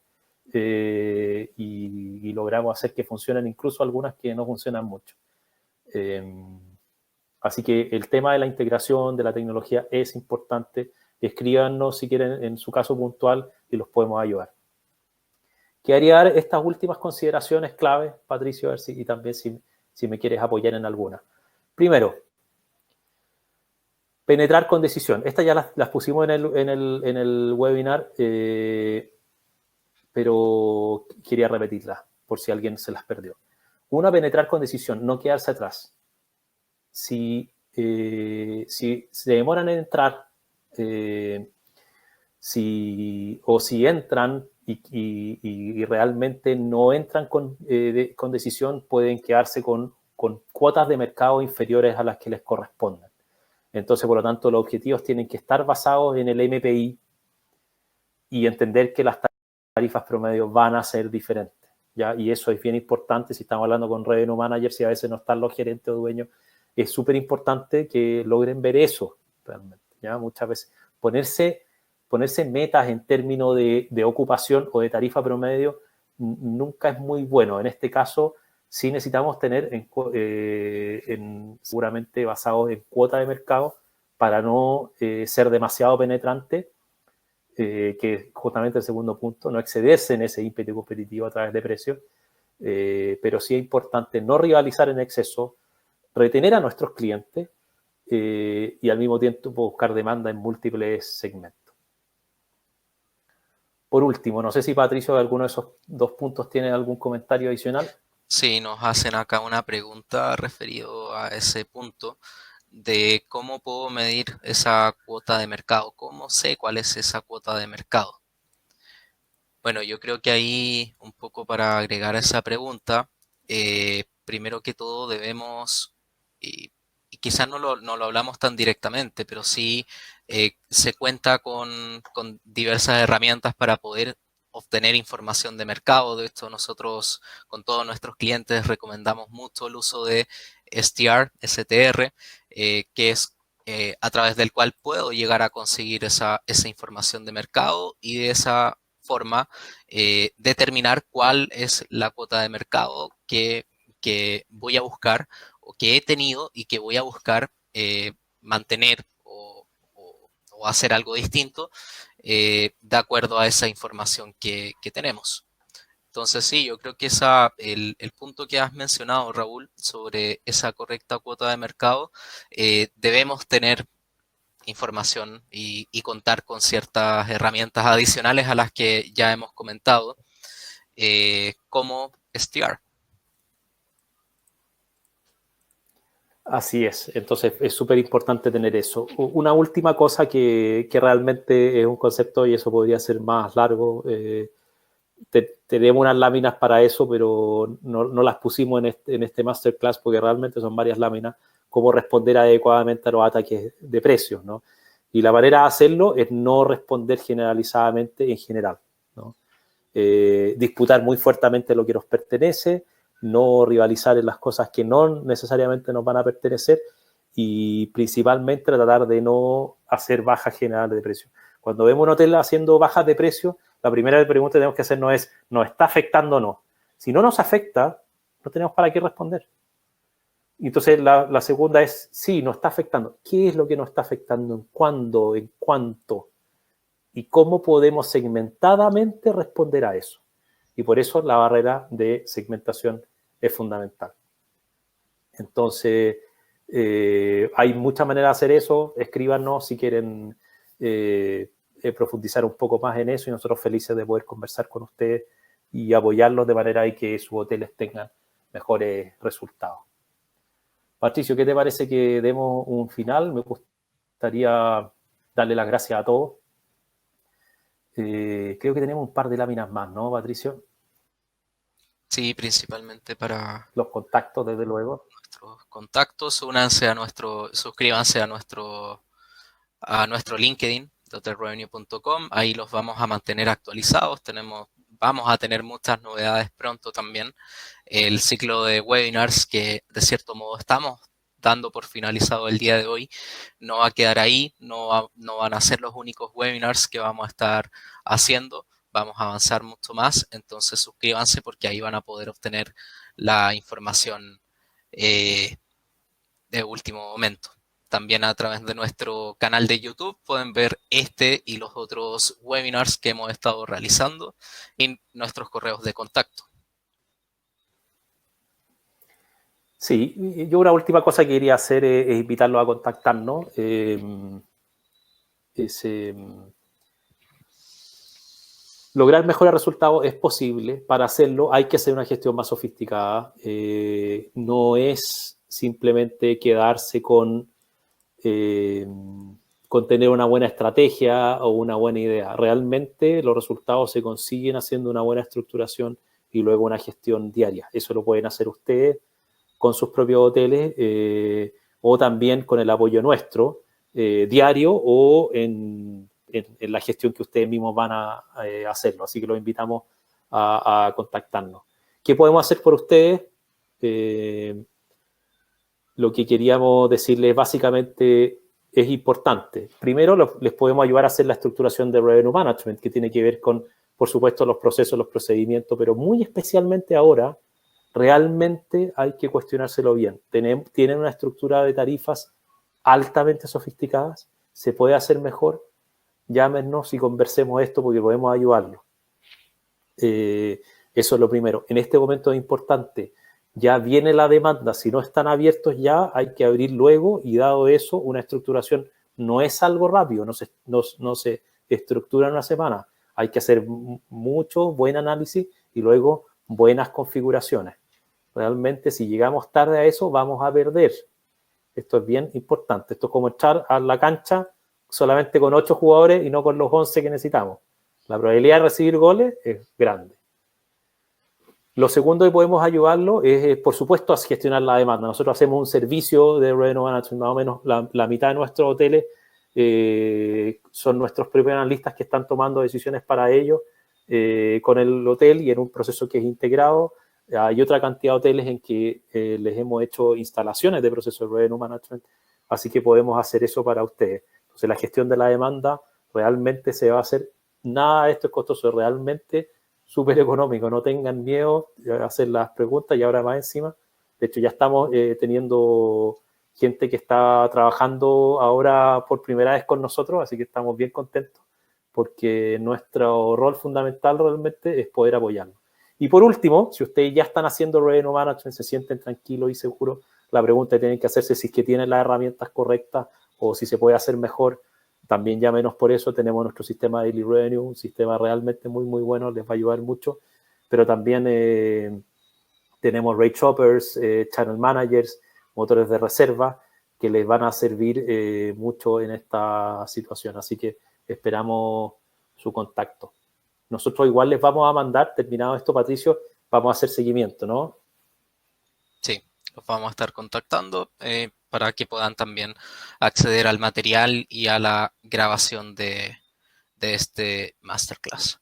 y logramos hacer que funcionen incluso algunas que no funcionan mucho. Así que el tema de la integración de la tecnología es importante. Escríbanos si quieren en su caso puntual y los podemos ayudar. Quería dar estas últimas consideraciones claves, Patricio, a ver y también si me quieres apoyar en alguna. Primero, penetrar con decisión. Estas ya las pusimos en el webinar, pero quería repetirlas por si alguien se las perdió. Una, penetrar con decisión, no quedarse atrás. Si se demoran en entrar, o si entran y realmente no entran con decisión, pueden quedarse con cuotas de mercado inferiores a las que les corresponden. Entonces, por lo tanto, los objetivos tienen que estar basados en el MPI y entender que las tarifas promedio van a ser diferentes, ¿ya? Y eso es bien importante si estamos hablando con Revenue Managers y a veces no están los gerentes o dueños. Es súper importante que logren ver eso realmente, ¿ya? Muchas veces ponerse metas en términos de ocupación o de tarifa promedio nunca es muy bueno. En este caso, sí necesitamos tener seguramente basados en cuota de mercado para no ser demasiado penetrante, que es justamente el segundo punto, no excederse en ese ímpetu competitivo a través de precios, pero sí es importante no rivalizar en exceso, retener a nuestros clientes y al mismo tiempo buscar demanda en múltiples segmentos. Por último, no sé si Patricio de alguno de esos 2 puntos tiene algún comentario adicional. Sí, nos hacen acá una pregunta referido a ese punto de cómo puedo medir esa cuota de mercado, cómo sé cuál es esa cuota de mercado. Bueno, yo creo que ahí un poco para agregar a esa pregunta, primero que todo debemos, y quizás no lo hablamos tan directamente, pero sí se cuenta con diversas herramientas para poder obtener información de mercado. De hecho, nosotros con todos nuestros clientes recomendamos mucho el uso de STR, que es a través del cual puedo llegar a conseguir esa información de mercado y de esa forma determinar cuál es la cuota de mercado que voy a buscar o que he tenido y que voy a buscar mantener o hacer algo distinto de acuerdo a esa información que tenemos. Entonces sí, yo creo que el punto que has mencionado, Raúl, sobre esa correcta cuota de mercado, debemos tener información y contar con ciertas herramientas adicionales a las que ya hemos comentado, como STR. Así es, entonces es súper importante tener eso. Una última cosa que realmente es un concepto y eso podría ser más largo. Tenemos unas láminas para eso, pero no las pusimos en este masterclass porque realmente son varias láminas, cómo responder adecuadamente a los ataques de precios, ¿no? Y la manera de hacerlo es no responder generalizadamente en general, ¿no? Disputar muy fuertemente lo que nos pertenece, no rivalizar en las cosas que no necesariamente nos van a pertenecer y principalmente tratar de no hacer bajas generales de precio. Cuando vemos un hotel haciendo bajas de precio, la primera pregunta que tenemos que hacernos es, ¿nos está afectando o no? Si no nos afecta, no tenemos para qué responder. Y entonces la segunda es, sí, nos está afectando. ¿Qué es lo que nos está afectando? ¿En cuándo? ¿En cuánto? ¿Y cómo podemos segmentadamente responder a eso? Y por eso la barrera de segmentación es fundamental. Entonces, hay muchas maneras de hacer eso. Escríbanos si quieren profundizar un poco más en eso y nosotros felices de poder conversar con ustedes y apoyarlos de manera que sus hoteles tengan mejores resultados. Patricio, ¿qué te parece que demos un final? Me gustaría darle las gracias a todos. Creo que tenemos un par de láminas más, ¿no, Patricio? Sí, principalmente para los contactos, desde luego. nuestros contactos, suscríbanse a nuestro LinkedIn de hotelrevenue.com. Ahí los vamos a mantener actualizados. Vamos a tener muchas novedades pronto también. El ciclo de webinars que de cierto modo estamos dando por finalizado el día de hoy no va a quedar ahí, no van a ser los únicos webinars que vamos a estar haciendo. Vamos a avanzar mucho más, entonces suscríbanse porque ahí van a poder obtener la información de último momento. También a través de nuestro canal de YouTube pueden ver este y los otros webinars que hemos estado realizando y nuestros correos de contacto. Sí, yo una última cosa que quería hacer es invitarlos a contactarnos. Lograr mejores resultados es posible. Para hacerlo hay que hacer una gestión más sofisticada. No es simplemente quedarse con tener una buena estrategia o una buena idea. Realmente los resultados se consiguen haciendo una buena estructuración y luego una gestión diaria. Eso lo pueden hacer ustedes con sus propios hoteles o también con el apoyo nuestro diario o en la gestión que ustedes mismos van a hacerlo. Así que los invitamos a contactarnos. ¿Qué podemos hacer por ustedes? Lo que queríamos decirles básicamente es importante. Primero, les podemos ayudar a hacer la estructuración de Revenue Management, que tiene que ver con, por supuesto, los procesos, los procedimientos, pero muy especialmente ahora, realmente hay que cuestionárselo bien. Tienen una estructura de tarifas altamente sofisticadas, se puede hacer mejor, llámenos y conversemos esto porque podemos ayudarlos. Eso es lo primero. En este momento es importante, ya viene la demanda, si no están abiertos ya hay que abrir luego y dado eso, una estructuración no es algo rápido, no se estructura en una semana, hay que hacer mucho buen análisis y luego buenas configuraciones. Realmente si llegamos tarde a eso vamos a perder. Esto es bien importante. Esto es como echar a la cancha solamente con 8 jugadores y no con los 11 que necesitamos. La probabilidad de recibir goles es grande. Lo segundo que podemos ayudarlo es, por supuesto, a gestionar la demanda. Nosotros hacemos un servicio de Revenue Management, más o menos la mitad de nuestros hoteles son nuestros propios analistas que están tomando decisiones para ellos con el hotel y en un proceso que es integrado. Hay otra cantidad de hoteles en que les hemos hecho instalaciones de proceso de Revenue Management, así que podemos hacer eso para ustedes. Entonces, la gestión de la demanda realmente se va a hacer, nada de esto es costoso, realmente súper económico, no tengan miedo de hacer las preguntas y ahora más encima. De hecho, ya estamos teniendo gente que está trabajando ahora por primera vez con nosotros, así que estamos bien contentos porque nuestro rol fundamental realmente es poder apoyarlos. Y por último, si ustedes ya están haciendo Revenue Management, se sienten tranquilos y seguros, la pregunta que tienen que hacerse es si es que tienen las herramientas correctas o si se puede hacer mejor, también llámenos por eso. Tenemos nuestro sistema de Daily Revenue, un sistema realmente muy, muy bueno, les va a ayudar mucho, pero también tenemos rate shoppers, channel managers, motores de reserva, que les van a servir mucho en esta situación. Así que esperamos su contacto. Nosotros igual les vamos a mandar, terminado esto, Patricio, vamos a hacer seguimiento, ¿no? Sí, los vamos a estar contactando para que puedan también acceder al material y a la grabación de este masterclass.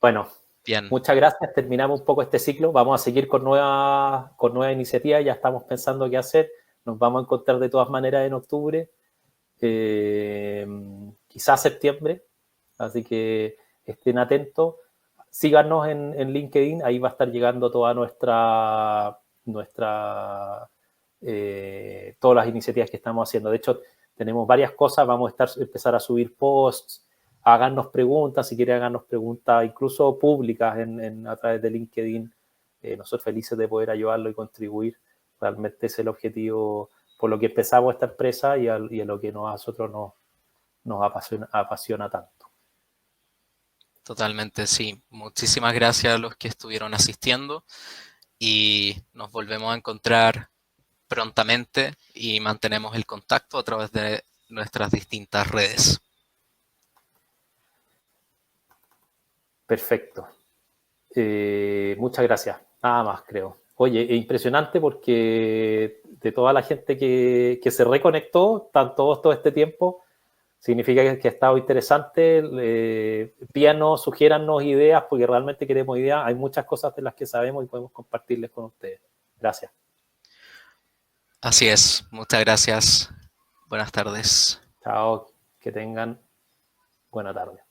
Bueno, Bien, muchas gracias. Terminamos un poco este ciclo. Vamos a seguir con nuevas iniciativas. Ya estamos pensando qué hacer. Nos vamos a encontrar de todas maneras en octubre, quizás septiembre. Así que estén atentos. Síganos en LinkedIn. Ahí va a estar llegando toda todas las iniciativas que estamos haciendo. De hecho, tenemos varias cosas. Vamos a empezar a subir posts. Háganos preguntas, si quieren háganos preguntas, incluso públicas a través de LinkedIn. Nosotros felices de poder ayudarlo y contribuir. Realmente es el objetivo por lo que empezamos esta empresa y a lo que a nosotros nos apasiona tanto. totalmente sí. Muchísimas gracias a los que estuvieron asistiendo y nos volvemos a encontrar prontamente y mantenemos el contacto a través de nuestras distintas redes. Perfecto. Muchas gracias. Nada más, creo. Oye, es impresionante porque de toda la gente que se reconectó, todo este tiempo, significa que ha estado interesante. Pídanos, sugiérannos ideas, porque realmente queremos ideas. Hay muchas cosas de las que sabemos y podemos compartirles con ustedes. Gracias. Así es. Muchas gracias. Buenas tardes. Chao, que tengan buena tarde.